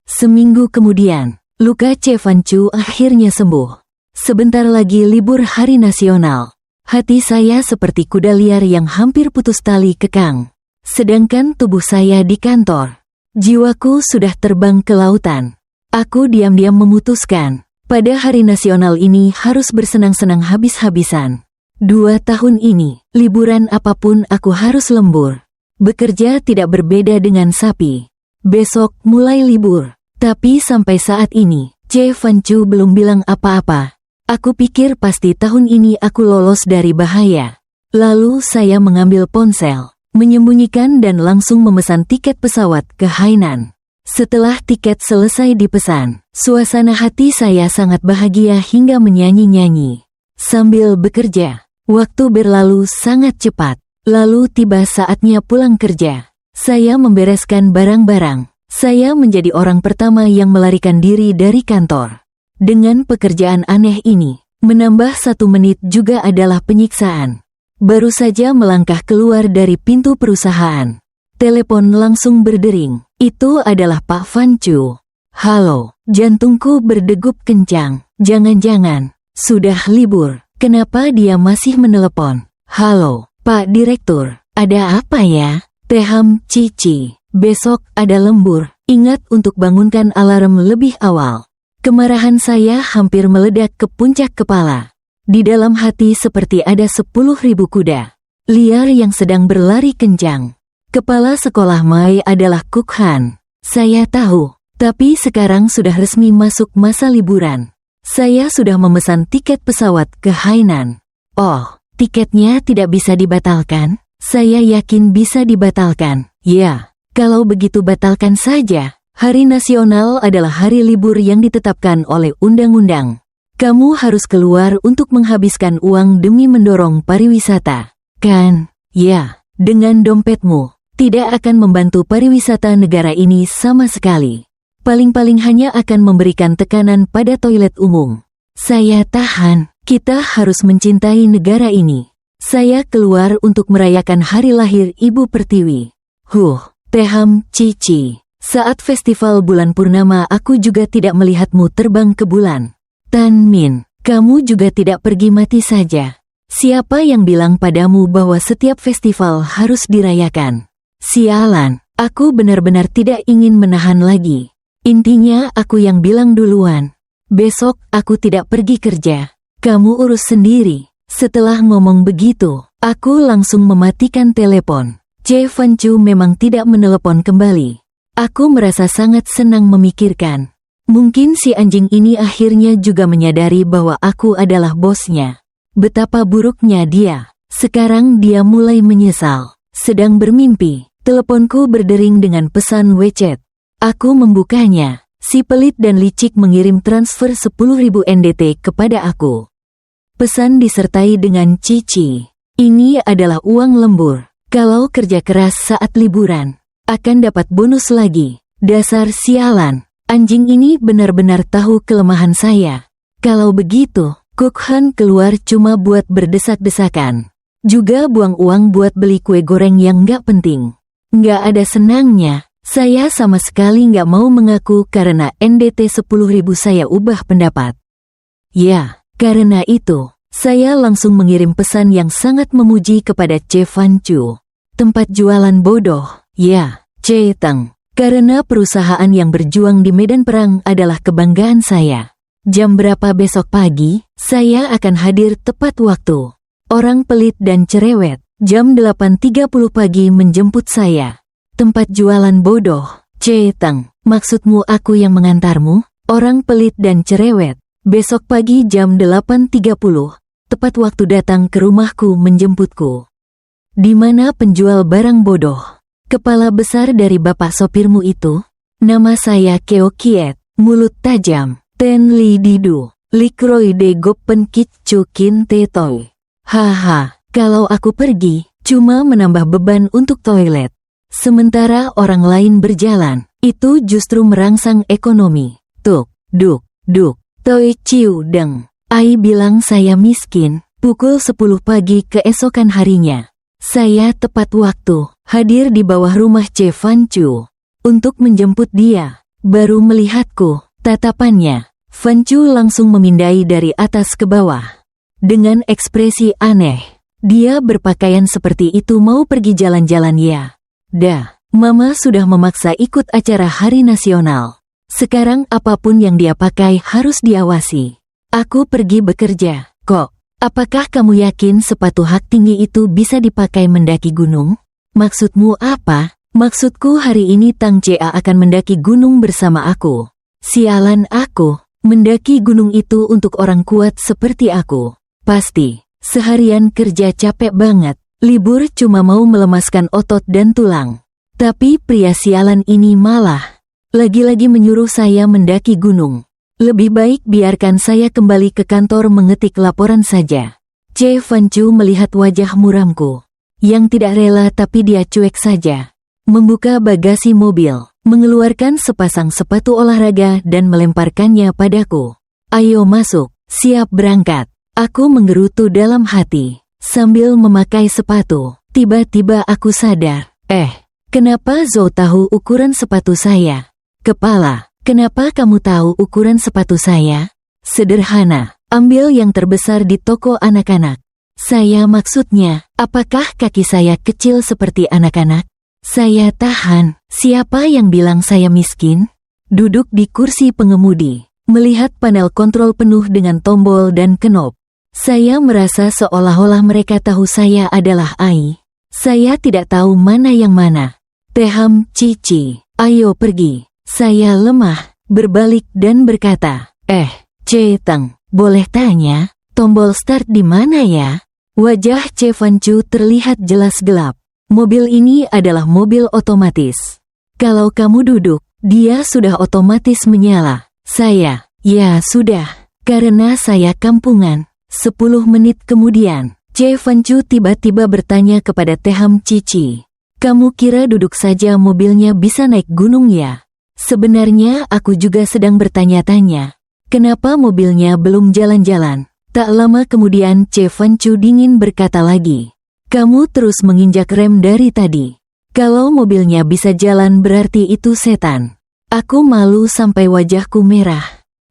Seminggu kemudian, luka Che Fan Chu akhirnya sembuh. Sebentar lagi libur hari nasional. Hati saya seperti kuda liar yang hampir putus tali kekang. Sedangkan tubuh saya di kantor. Jiwaku sudah terbang ke lautan. Aku diam-diam memutuskan, pada hari nasional ini harus bersenang-senang habis-habisan. 2 tahun ini, liburan apapun aku harus lembur. Bekerja tidak berbeda dengan sapi. Besok mulai libur. Tapi sampai saat ini, Che Fan Chu belum bilang apa-apa. Aku pikir pasti tahun ini aku lolos dari bahaya. Lalu saya mengambil ponsel, menyembunyikan dan langsung memesan tiket pesawat ke Hainan. Setelah tiket selesai dipesan, suasana hati saya sangat bahagia hingga menyanyi-nyanyi. Sambil bekerja, waktu berlalu sangat cepat. Lalu tiba saatnya pulang kerja. Saya membereskan barang-barang. Saya menjadi orang pertama yang melarikan diri dari kantor. Dengan pekerjaan aneh ini, menambah 1 menit juga adalah penyiksaan. Baru saja melangkah keluar dari pintu perusahaan. Telepon langsung berdering. Itu adalah Pak Fan Chu. Halo, jantungku berdegup kencang. Jangan-jangan sudah libur. Kenapa dia masih menelepon? Halo, Pak Direktur, ada apa ya? Teham Cici, besok ada lembur. Ingat untuk bangunkan alarm lebih awal. Kemarahan saya hampir meledak ke puncak kepala. Di dalam hati seperti ada 10.000 kuda liar yang sedang berlari kencang. Kepala sekolah Mai adalah Kuk Han. Saya tahu, tapi sekarang sudah resmi masuk masa liburan. Saya sudah memesan tiket pesawat ke Hainan. Oh, tiketnya tidak bisa dibatalkan? Saya yakin bisa dibatalkan. Ya, kalau begitu batalkan saja. Hari nasional adalah hari libur yang ditetapkan oleh undang-undang. Kamu harus keluar untuk menghabiskan uang demi mendorong pariwisata. Kan? Ya, dengan dompetmu. Tidak akan membantu pariwisata negara ini sama sekali. Paling-paling hanya akan memberikan tekanan pada toilet umum. Saya tahan, kita harus mencintai negara ini. Saya keluar untuk merayakan hari lahir Ibu Pertiwi. Teham Cici. Saat festival bulan purnama aku juga tidak melihatmu terbang ke bulan. Tan Min, kamu juga tidak pergi mati saja. Siapa yang bilang padamu bahwa setiap festival harus dirayakan? Sialan, aku benar-benar tidak ingin menahan lagi. Intinya aku yang bilang duluan. Besok aku tidak pergi kerja. Kamu urus sendiri. Setelah ngomong begitu, aku langsung mematikan telepon. Che Fan Chu memang tidak menelepon kembali. Aku merasa sangat senang memikirkan. Mungkin si anjing ini akhirnya juga menyadari bahwa aku adalah bosnya. Betapa buruknya dia. Sekarang dia mulai menyesal. Sedang bermimpi. Teleponku berdering dengan pesan WeChat. Aku membukanya. Si pelit dan licik mengirim transfer 10.000 NDT kepada aku. Pesan disertai dengan cici. Ini adalah uang lembur. Kalau kerja keras saat liburan, akan dapat bonus lagi. Dasar sialan. Anjing ini benar-benar tahu kelemahan saya. Kalau begitu, Kukhan keluar cuma buat berdesak-desakan. Juga buang uang buat beli kue goreng yang nggak penting. Nggak ada senangnya. Saya sama sekali nggak mau mengaku karena NDT 10.000 saya ubah pendapat. Ya, karena itu, saya langsung mengirim pesan yang sangat memuji kepada Che Fan Chu. Tempat jualan bodoh, ya, Che Teng. Karena perusahaan yang berjuang di medan perang adalah kebanggaan saya. Jam berapa besok pagi, saya akan hadir tepat waktu. Orang pelit dan cerewet, jam 8.30 pagi menjemput saya. Tempat jualan bodoh, Che Teng. Maksudmu aku yang mengantarmu? Orang pelit dan cerewet. Besok pagi jam 8.30, tepat waktu datang ke rumahku menjemputku. Di mana penjual barang bodoh? Kepala besar dari bapak sopirmu itu? Nama saya Keo Kiet, mulut tajam, Ten Li Didu, Likroi de Gopen Kit Chu Kin Te Toi. Haha, kalau aku pergi, cuma menambah beban untuk toilet. Sementara orang lain berjalan, itu justru merangsang ekonomi. Tuk, duk, duk, toi ciu deng. Ai bilang saya miskin. Pukul 10 pagi keesokan harinya, saya tepat waktu, hadir di bawah rumah Che Fan Chu. Untuk menjemput dia, baru melihatku, tatapannya. Fan Chu langsung memindai dari atas ke bawah. Dengan ekspresi aneh, dia berpakaian seperti itu mau pergi jalan-jalan ya. Dah, Mama sudah memaksa ikut acara Hari Nasional. Sekarang apapun yang dia pakai harus diawasi. Aku pergi bekerja, kok. Apakah kamu yakin sepatu hak tinggi itu bisa dipakai mendaki gunung? Maksudmu apa? Maksudku hari ini Tang Jia akan mendaki gunung bersama aku. Sialan aku, mendaki gunung itu untuk orang kuat seperti aku. Pasti, seharian kerja capek banget. Libur cuma mau melemaskan otot dan tulang. Tapi pria sialan ini malah lagi-lagi menyuruh saya mendaki gunung. Lebih baik biarkan saya kembali ke kantor mengetik laporan saja. Che Fan Chu melihat wajah muramku, yang tidak rela tapi dia cuek saja. Membuka bagasi mobil, mengeluarkan sepasang sepatu olahraga dan melemparkannya padaku. Ayo masuk, siap berangkat. Aku menggerutu dalam hati. Sambil memakai sepatu, tiba-tiba aku sadar. Kenapa Zhou tahu ukuran sepatu saya? Kepala, kenapa kamu tahu ukuran sepatu saya? Sederhana, ambil yang terbesar di toko anak-anak. Saya maksudnya, apakah kaki saya kecil seperti anak-anak? Saya tahan, siapa yang bilang saya miskin? Duduk di kursi pengemudi, melihat panel kontrol penuh dengan tombol dan knob. Saya merasa seolah-olah mereka tahu saya adalah Ai. Saya tidak tahu mana yang mana. Teham Cici, ayo pergi. Saya lemah, berbalik dan berkata, Che Teng, boleh tanya, tombol start di mana ya? Wajah Che Fan Chu terlihat jelas gelap. Mobil ini adalah mobil otomatis. Kalau kamu duduk, dia sudah otomatis menyala. Saya, ya sudah, karena saya kampungan. 10 menit kemudian, Che Fan Chu tiba-tiba bertanya kepada Teham Cici. Kamu kira duduk saja mobilnya bisa naik gunung ya? Sebenarnya aku juga sedang bertanya-tanya. Kenapa mobilnya belum jalan-jalan? Tak lama kemudian Che Fan Chu dingin berkata lagi. Kamu terus menginjak rem dari tadi. Kalau mobilnya bisa jalan berarti itu setan. Aku malu sampai wajahku merah.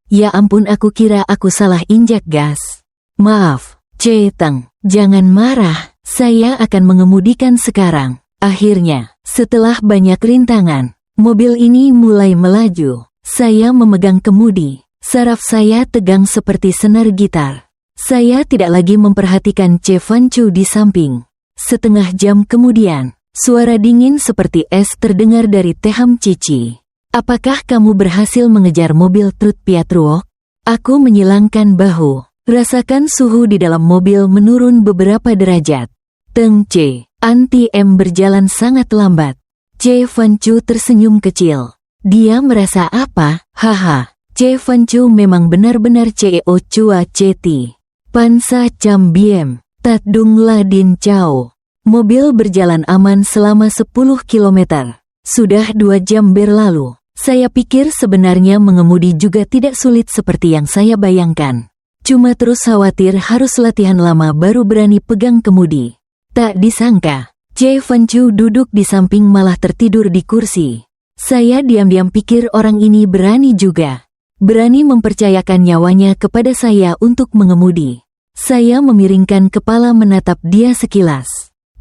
Ya ampun aku kira aku salah injak gas. Maaf, Che Teng, jangan marah, saya akan mengemudikan sekarang. Akhirnya, setelah banyak rintangan, mobil ini mulai melaju. Saya memegang kemudi, saraf saya tegang seperti senar gitar. Saya tidak lagi memperhatikan Che Fan Chu di samping. Setengah jam kemudian, suara dingin seperti es terdengar dari Teham Cici. Apakah kamu berhasil mengejar mobil truk Piatruok? Aku menyilangkan bahu. Rasakan suhu di dalam mobil menurun beberapa derajat. Teng Che, anti-M berjalan sangat lambat. Che Fanchu tersenyum kecil. Dia merasa apa? Haha. Che Fanchu memang benar-benar CEO Chua Cheti. Pansa Cham Biem. Tat Dung La Din Chao. Mobil berjalan aman selama 10 km. Sudah 2 jam berlalu. Saya pikir sebenarnya mengemudi juga tidak sulit seperti yang saya bayangkan. Cuma terus khawatir harus latihan lama baru berani pegang kemudi. Tak disangka, Che Fanchu duduk di samping malah tertidur di kursi. Saya diam-diam pikir orang ini berani juga. Berani mempercayakan nyawanya kepada saya untuk mengemudi. Saya memiringkan kepala menatap dia sekilas.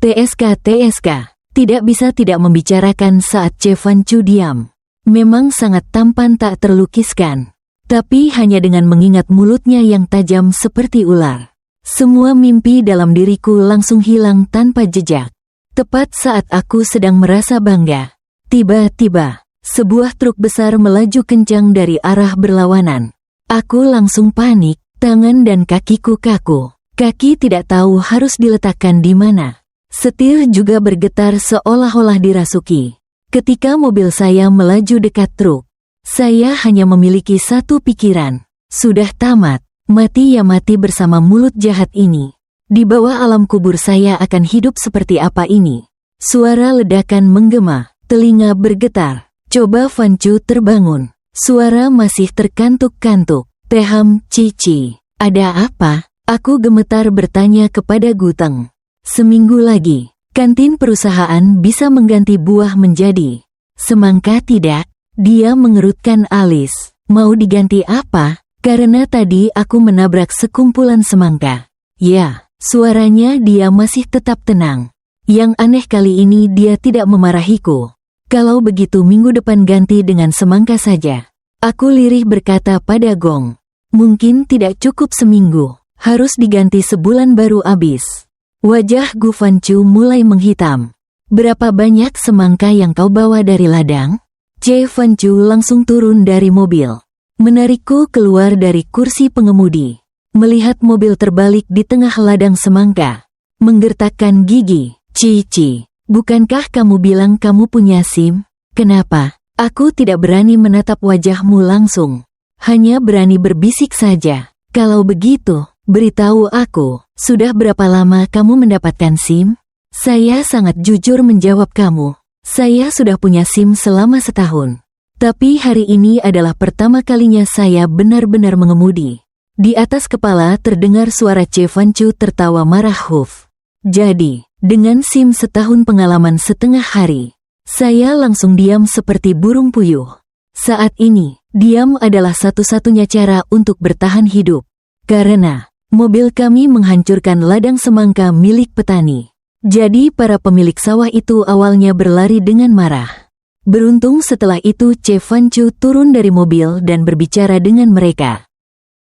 TSK, tidak bisa tidak membicarakan saat Che Fanchu diam. Memang sangat tampan tak terlukiskan. Tapi hanya dengan mengingat mulutnya yang tajam seperti ular. Semua mimpi dalam diriku langsung hilang tanpa jejak. Tepat saat aku sedang merasa bangga. Tiba-tiba, sebuah truk besar melaju kencang dari arah berlawanan. Aku langsung panik, tangan dan kakiku kaku. Kaki tidak tahu harus diletakkan di mana. Setir juga bergetar seolah-olah dirasuki. Ketika mobil saya melaju dekat truk, saya hanya memiliki satu pikiran. Sudah tamat, mati ya mati bersama mulut jahat ini. Di bawah alam kubur saya akan hidup seperti apa ini? Suara ledakan menggema, telinga bergetar. Coba Fanchu terbangun. Suara masih terkantuk-kantuk. Teham Cici, ada apa? Aku gemetar bertanya kepada Guteng. Seminggu lagi, kantin perusahaan bisa mengganti buah menjadi semangka tidak? Dia mengerutkan alis. Mau diganti apa? Karena tadi aku menabrak sekumpulan semangka. Ya, suaranya dia masih tetap tenang. Yang aneh kali ini dia tidak memarahiku. Kalau begitu minggu depan ganti dengan semangka saja. Aku lirih berkata pada Gong. Mungkin tidak cukup seminggu. Harus diganti sebulan baru habis. Wajah Gu Fanchu mulai menghitam. Berapa banyak semangka yang kau bawa dari ladang? Che Fanchu langsung turun dari mobil. Menarikku keluar dari kursi pengemudi. Melihat mobil terbalik di tengah ladang semangka. Menggertakkan gigi. Cici, bukankah kamu bilang kamu punya SIM? Kenapa? Aku tidak berani menatap wajahmu langsung. Hanya berani berbisik saja. Kalau begitu, beritahu aku, sudah berapa lama kamu mendapatkan SIM? Saya sangat jujur menjawab kamu. Saya sudah punya SIM selama setahun. Tapi hari ini adalah pertama kalinya saya benar-benar mengemudi. Di atas kepala terdengar suara Che Fanchu tertawa marah huf. Jadi, dengan SIM setahun pengalaman setengah hari, saya langsung diam seperti burung puyuh. Saat ini, diam adalah satu-satunya cara untuk bertahan hidup. Karena mobil kami menghancurkan ladang semangka milik petani. Jadi para pemilik sawah itu awalnya berlari dengan marah. Beruntung setelah itu Che Fanchu turun dari mobil dan berbicara dengan mereka.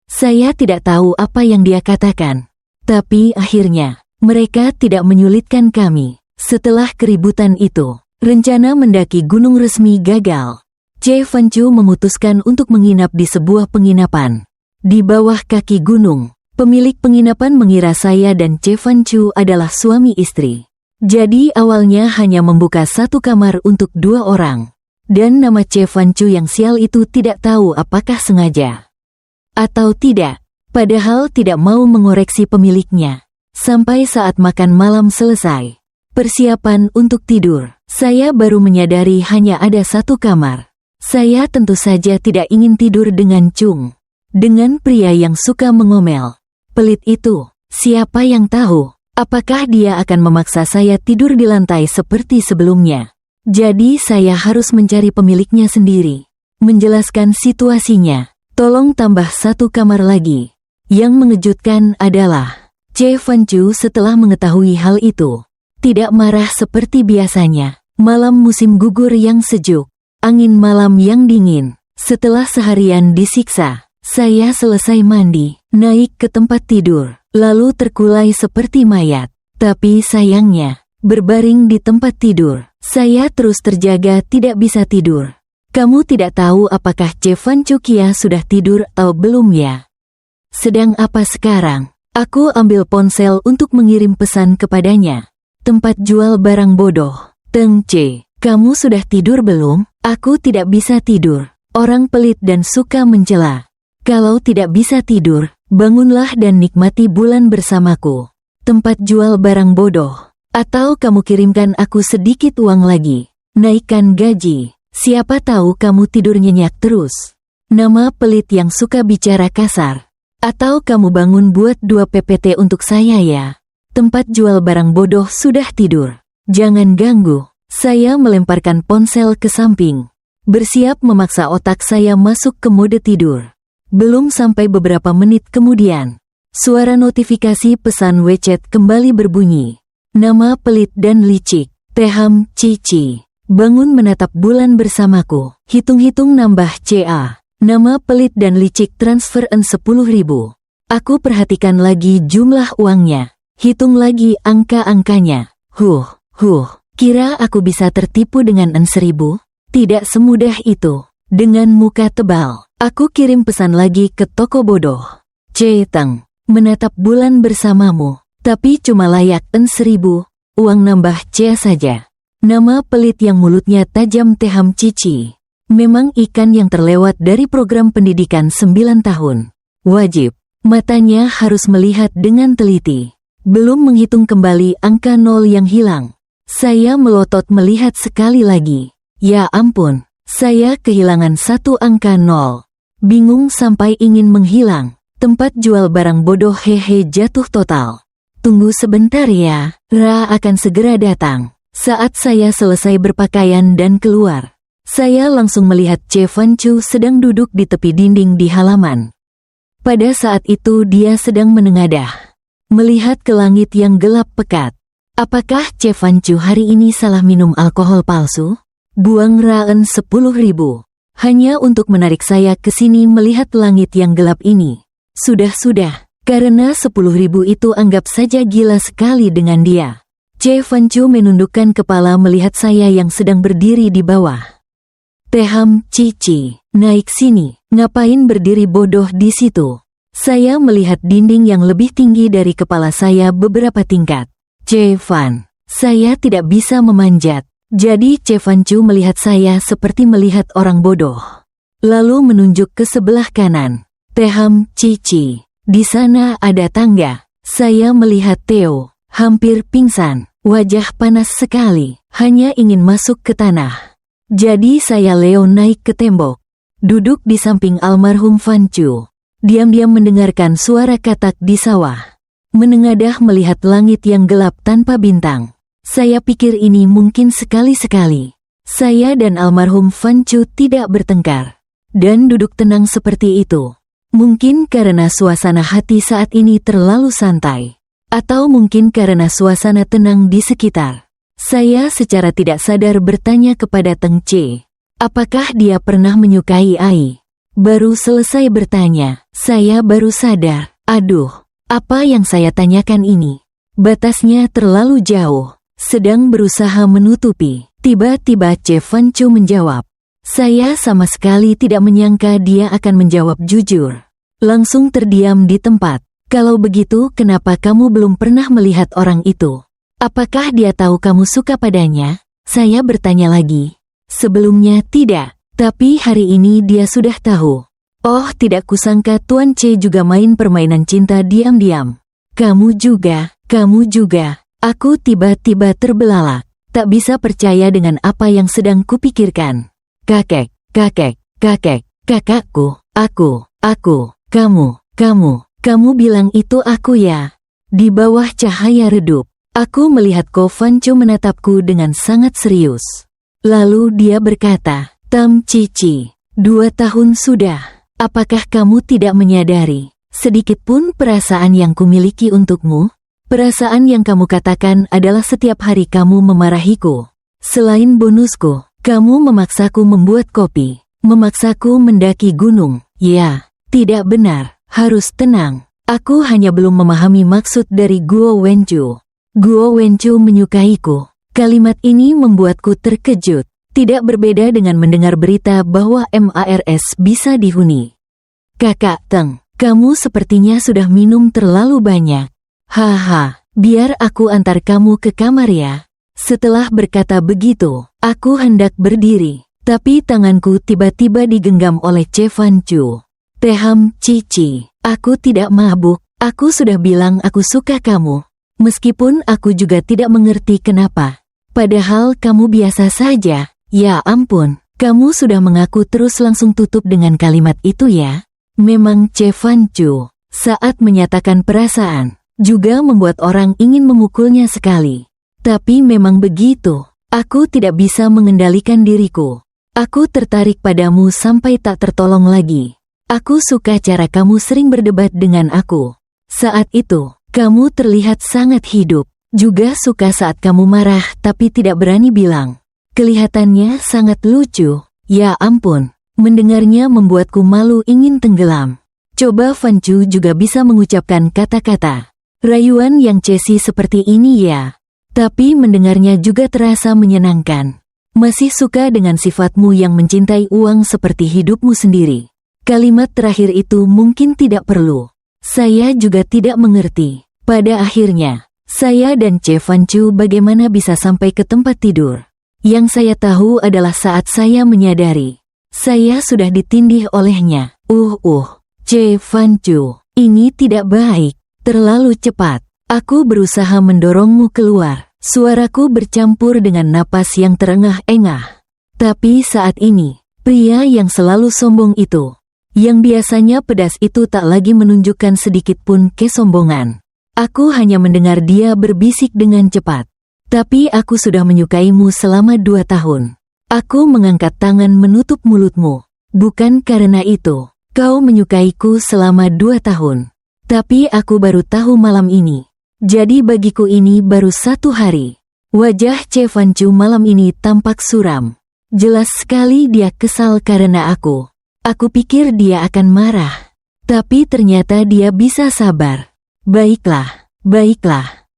Saya tidak tahu apa yang dia katakan. Tapi akhirnya, mereka tidak menyulitkan kami. Setelah keributan itu, rencana mendaki gunung resmi gagal. Che Fanchu memutuskan untuk menginap di sebuah penginapan. Di bawah kaki gunung. Pemilik penginapan mengira saya dan Che Fanchu adalah suami istri. Jadi awalnya hanya membuka satu kamar untuk 2 orang. Dan nama Che Fanchu yang sial itu tidak tahu apakah sengaja atau tidak. Padahal tidak mau mengoreksi pemiliknya. Sampai saat makan malam selesai. Persiapan untuk tidur. Saya baru menyadari hanya ada satu kamar. Saya tentu saja tidak ingin tidur dengan Chung. Dengan pria yang suka mengomel. Pelit itu, siapa yang tahu, apakah dia akan memaksa saya tidur di lantai seperti sebelumnya. Jadi saya harus mencari pemiliknya sendiri. Menjelaskan situasinya, tolong tambah satu kamar lagi. Yang mengejutkan adalah, Che Fanchu setelah mengetahui hal itu, tidak marah seperti biasanya. Malam musim gugur yang sejuk, angin malam yang dingin. Setelah seharian disiksa, saya selesai mandi, naik ke tempat tidur, lalu terkulai seperti mayat. Tapi sayangnya, berbaring di tempat tidur, saya terus terjaga tidak bisa tidur. Kamu tidak tahu apakah Che Fanchu Kia sudah tidur atau belum ya? Sedang apa sekarang? Aku ambil ponsel untuk mengirim pesan kepadanya. Tempat jual barang bodoh. Teng Che, Kamu sudah tidur belum? Aku tidak bisa tidur. Orang pelit dan suka mencela. Kalau tidak bisa tidur, bangunlah dan nikmati bulan bersamaku. Tempat jual barang bodoh. Atau kamu kirimkan aku sedikit uang lagi. Naikkan gaji. Siapa tahu kamu tidur nyenyak terus. Nama pelit yang suka bicara kasar. Atau kamu bangun buat 2 PPT untuk saya ya. Tempat jual barang bodoh sudah tidur. Jangan ganggu. Saya melemparkan ponsel ke samping. Bersiap memaksa otak saya masuk ke mode tidur. Belum sampai beberapa menit kemudian, suara notifikasi pesan WeChat kembali berbunyi. Nama pelit dan licik, Teham Cici. Bangun menatap bulan bersamaku. Hitung-hitung nambah CA. Nama pelit dan licik transfer 10.000. Aku perhatikan lagi jumlah uangnya. Hitung lagi angka-angkanya. Kira aku bisa tertipu dengan 1.000? Tidak semudah itu. Dengan muka tebal, aku kirim pesan lagi ke toko bodoh. Ceteng, menatap bulan bersamamu. Tapi cuma layak 1.000, uang nambah CA saja. Nama pelit yang mulutnya tajam Teham Cici. Memang ikan yang terlewat dari program pendidikan 9 tahun. Wajib, matanya harus melihat dengan teliti. Belum menghitung kembali angka 0 yang hilang. Saya melotot melihat sekali lagi. Ya ampun, saya kehilangan 1 angka 0. Bingung sampai ingin menghilang. Tempat jual barang bodoh jatuh total. Tunggu sebentar ya, Ra akan segera datang. Saat saya selesai berpakaian dan keluar, saya langsung melihat Chevan Chu sedang duduk di tepi dinding di halaman. Pada saat itu dia sedang menengadah, melihat ke langit yang gelap pekat. Apakah Chevan Chu hari ini salah minum alkohol palsu? Buang Raen 10.000. Hanya untuk menarik saya ke sini melihat langit yang gelap ini. Sudah. Karena 10.000 itu anggap saja gila sekali dengan dia. Chevan Chu menundukkan kepala melihat saya yang sedang berdiri di bawah. Teham Cici, naik sini. Ngapain berdiri bodoh di situ? Saya melihat dinding yang lebih tinggi dari kepala saya beberapa tingkat. Chevan, saya tidak bisa memanjat. Jadi Chevan Chu melihat saya seperti melihat orang bodoh. Lalu menunjuk ke sebelah kanan. Teham Cici. Di sana ada tangga. Saya melihat Theo, hampir pingsan, wajah panas sekali, hanya ingin masuk ke tanah. Jadi saya Leo naik ke tembok, duduk di samping almarhum Van Chu. Diam-diam mendengarkan suara katak di sawah. Menengadah melihat langit yang gelap tanpa bintang. Saya pikir ini mungkin sekali-sekali. Saya dan almarhum Van Chu tidak bertengkar. Dan duduk tenang seperti itu. Mungkin karena suasana hati saat ini terlalu santai. Atau mungkin karena suasana tenang di sekitar. Saya secara tidak sadar bertanya kepada Teng Ce. Apakah dia pernah menyukai Ai? Baru selesai bertanya, saya baru sadar. Aduh, apa yang saya tanyakan ini? Batasnya terlalu jauh. Sedang berusaha menutupi. Tiba-tiba Chevan Chu menjawab. Saya sama sekali tidak menyangka dia akan menjawab jujur. Langsung terdiam di tempat. Kalau begitu, kenapa kamu belum pernah melihat orang itu? Apakah dia tahu kamu suka padanya? Saya bertanya lagi. Sebelumnya tidak, tapi hari ini dia sudah tahu. Oh, tidak kusangka Tuan Ce juga main permainan cinta diam-diam. Kamu juga. Aku tiba-tiba terbelalak. Tak bisa percaya dengan apa yang sedang kupikirkan. Kakakku, aku. Kamu bilang itu aku ya? Di bawah cahaya redup, aku melihat Ko Van Chu menatapku dengan sangat serius. Lalu dia berkata, Tam Cici, 2 tahun sudah. Apakah kamu tidak menyadari sedikit pun perasaan yang kumiliki untukmu? Perasaan yang kamu katakan adalah setiap hari kamu memarahiku. Selain bonusku, kamu memaksaku membuat kopi, memaksaku mendaki gunung. Ya. Tidak benar, harus tenang. Aku hanya belum memahami maksud dari Guo Wenchu. Guo Wenchu menyukaiku. Kalimat ini membuatku terkejut. Tidak berbeda dengan mendengar berita bahwa MARS bisa dihuni. Kakak Teng, kamu sepertinya sudah minum terlalu banyak. Haha, biar aku antar kamu ke kamar ya. Setelah berkata begitu, aku hendak berdiri, tapi tanganku tiba-tiba digenggam oleh Chevan Chu. Teham, Cici, aku tidak mabuk, aku sudah bilang aku suka kamu. Meskipun aku juga tidak mengerti kenapa. Padahal kamu biasa saja. Ya ampun, kamu sudah mengaku terus langsung tutup dengan kalimat itu ya. Memang Chevan Chu, saat menyatakan perasaan, juga membuat orang ingin memukulnya sekali. Tapi memang begitu, aku tidak bisa mengendalikan diriku. Aku tertarik padamu sampai tak tertolong lagi. Aku suka cara kamu sering berdebat dengan aku. Saat itu, kamu terlihat sangat hidup. Juga suka saat kamu marah tapi tidak berani bilang. Kelihatannya sangat lucu. Ya ampun, mendengarnya membuatku malu ingin tenggelam. Coba Van Chu juga bisa mengucapkan kata-kata rayuan yang cesi seperti ini ya. Tapi mendengarnya juga terasa menyenangkan. Masih suka dengan sifatmu yang mencintai uang seperti hidupmu sendiri. Kalimat terakhir itu mungkin tidak perlu. Saya juga tidak mengerti. Pada akhirnya, saya dan Chevan Chu bagaimana bisa sampai ke tempat tidur. Yang saya tahu adalah saat saya menyadari, saya sudah ditindih olehnya. Chevan Chu, ini tidak baik, terlalu cepat. Aku berusaha mendorongmu keluar. Suaraku bercampur dengan napas yang terengah-engah. Tapi saat ini, pria yang selalu sombong itu, yang biasanya pedas itu tak lagi menunjukkan sedikit pun kesombongan. Aku hanya mendengar dia berbisik dengan cepat. Tapi aku sudah menyukaimu selama 2 tahun. Aku mengangkat tangan menutup mulutmu. Bukan karena itu, kau menyukaiku selama 2 tahun. Tapi aku baru tahu malam ini. Jadi bagiku ini baru 1 hari. Wajah Chevan Chu malam ini tampak suram. Jelas sekali dia kesal karena aku. Aku pikir dia akan marah. Tapi ternyata dia bisa sabar. Baiklah,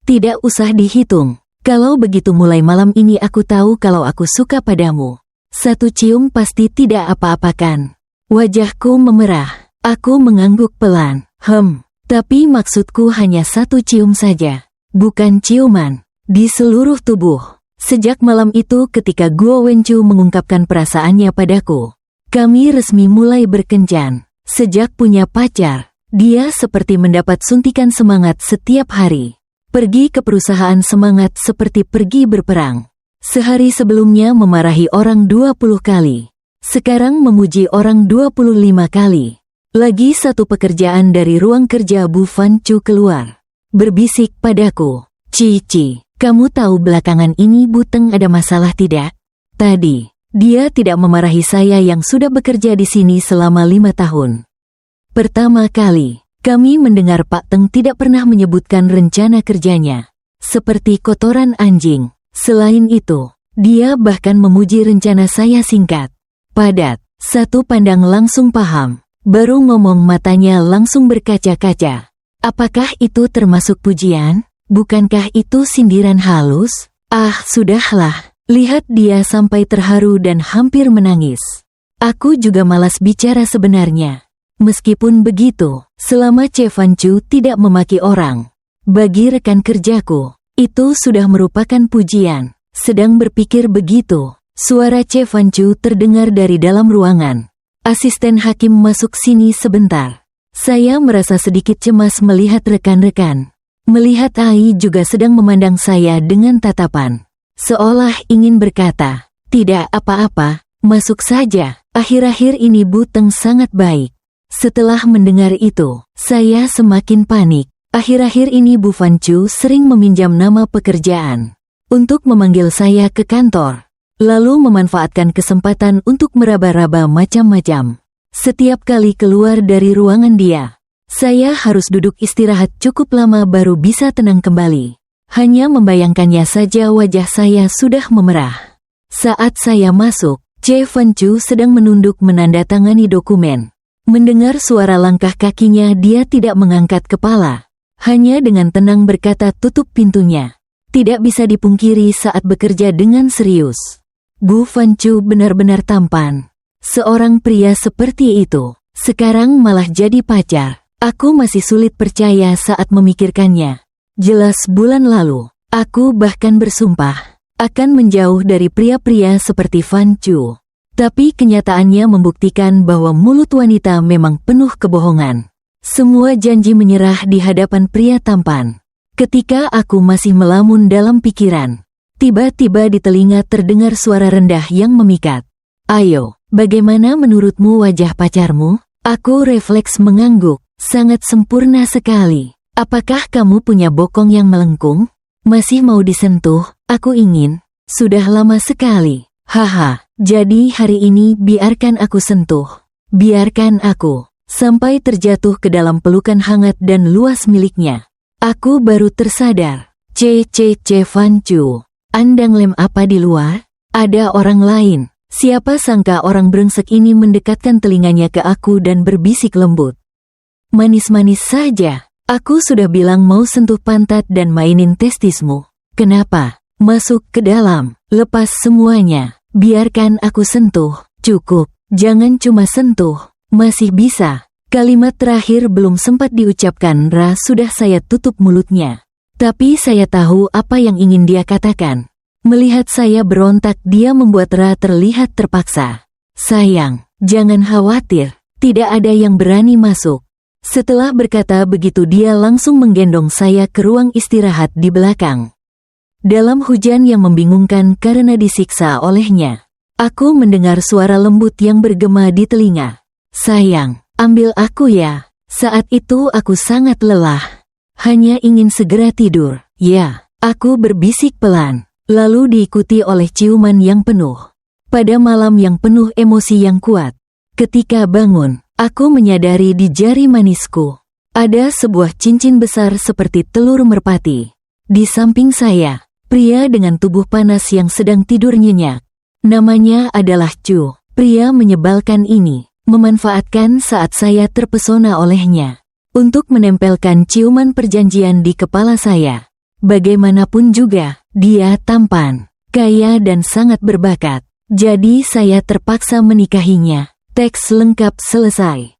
tidak usah dihitung. Kalau begitu mulai malam ini aku tahu kalau aku suka padamu. 1 cium pasti tidak apa-apakan. Wajahku memerah. Aku mengangguk pelan. Tapi maksudku hanya 1 cium saja. Bukan ciuman. Di seluruh tubuh. Sejak malam itu ketika Guo Wenchu mengungkapkan perasaannya padaku. Kami resmi mulai berkencan. Sejak punya pacar, dia seperti mendapat suntikan semangat setiap hari. Pergi ke perusahaan semangat seperti pergi berperang. Sehari sebelumnya memarahi orang 20 kali. Sekarang memuji orang 25 kali. Lagi 1 pekerjaan dari ruang kerja Bu Van Chu keluar. Berbisik padaku, Cici, kamu tahu belakangan ini Buteng ada masalah tidak? Tadi. Dia tidak memarahi saya yang sudah bekerja di sini selama 5 tahun. Pertama kali, kami mendengar Pak Teng tidak pernah menyebutkan rencana kerjanya. Seperti kotoran anjing. Selain itu, dia bahkan memuji rencana saya singkat. Padat, 1 pandang langsung paham. Baru ngomong matanya langsung berkaca-kaca. Apakah itu termasuk pujian? Bukankah itu sindiran halus? Sudahlah. Lihat dia sampai terharu dan hampir menangis. Aku juga malas bicara sebenarnya. Meskipun begitu, selama Chevan Chu tidak memaki orang, bagi rekan kerjaku, itu sudah merupakan pujian. Sedang berpikir begitu, suara Chevan Chu terdengar dari dalam ruangan. Asisten hakim masuk sini sebentar. Saya merasa sedikit cemas melihat rekan-rekan. Melihat Ai juga sedang memandang saya dengan tatapan. Seolah ingin berkata, tidak apa-apa, masuk saja. Akhir-akhir ini Buteng sangat baik. Setelah mendengar itu, saya semakin panik. Akhir-akhir ini Bu Van Chu sering meminjam nama pekerjaan untuk memanggil saya ke kantor, lalu memanfaatkan kesempatan untuk meraba-raba macam-macam. Setiap kali keluar dari ruangan dia, saya harus duduk istirahat cukup lama baru bisa tenang kembali. Hanya membayangkannya saja wajah saya sudah memerah. Saat saya masuk, Chevan Chu sedang menunduk menandatangani dokumen. Mendengar suara langkah kakinya dia tidak mengangkat kepala. Hanya dengan tenang berkata tutup pintunya. Tidak bisa dipungkiri saat bekerja dengan serius. Bu Van Chu benar-benar tampan. Seorang pria seperti itu, sekarang malah jadi pacar. Aku masih sulit percaya saat memikirkannya. Jelas bulan lalu, aku bahkan bersumpah, akan menjauh dari pria-pria seperti Fan Chu. Tapi kenyataannya membuktikan bahwa mulut wanita memang penuh kebohongan. Semua janji menyerah di hadapan pria tampan. Ketika aku masih melamun dalam pikiran, tiba-tiba di telinga terdengar suara rendah yang memikat. "Ayo, bagaimana menurutmu wajah pacarmu?" Aku refleks mengangguk. "Sangat sempurna sekali. Apakah kamu punya bokong yang melengkung? Masih mau disentuh? Aku ingin. Sudah lama sekali." "Haha, jadi hari ini biarkan aku sentuh. Biarkan aku." Sampai terjatuh ke dalam pelukan hangat dan luas miliknya. Aku baru tersadar. Fan Chu. Anda ngelem apa di luar? Ada orang lain. Siapa sangka orang brengsek ini mendekatkan telinganya ke aku dan berbisik lembut. "Manis-manis saja. Aku sudah bilang mau sentuh pantat dan mainin testismu. Kenapa? Masuk ke dalam. Lepas semuanya. Biarkan aku sentuh. Cukup. Jangan cuma sentuh. Masih bisa." Kalimat terakhir belum sempat diucapkan Ra sudah saya tutup mulutnya. Tapi saya tahu apa yang ingin dia katakan. Melihat saya berontak, dia membuat Ra terlihat terpaksa. "Sayang, jangan khawatir. Tidak ada yang berani masuk." Setelah berkata begitu dia langsung menggendong saya ke ruang istirahat di belakang. Dalam hujan yang membingungkan karena disiksa olehnya, aku mendengar suara lembut yang bergema di telinga. "Sayang, ambil aku ya." Saat itu aku sangat lelah. Hanya ingin segera tidur. "Ya," aku berbisik pelan. Lalu diikuti oleh ciuman yang penuh. Pada malam yang penuh emosi yang kuat. Ketika bangun, aku menyadari di jari manisku ada sebuah cincin besar seperti telur merpati. Di samping saya, pria dengan tubuh panas yang sedang tidur nyenyak. Namanya adalah Chu. Pria menyebalkan ini memanfaatkan saat saya terpesona olehnya untuk menempelkan ciuman perjanjian di kepala saya. Bagaimanapun juga, dia tampan, kaya dan sangat berbakat. Jadi saya terpaksa menikahinya. Teks lengkap selesai.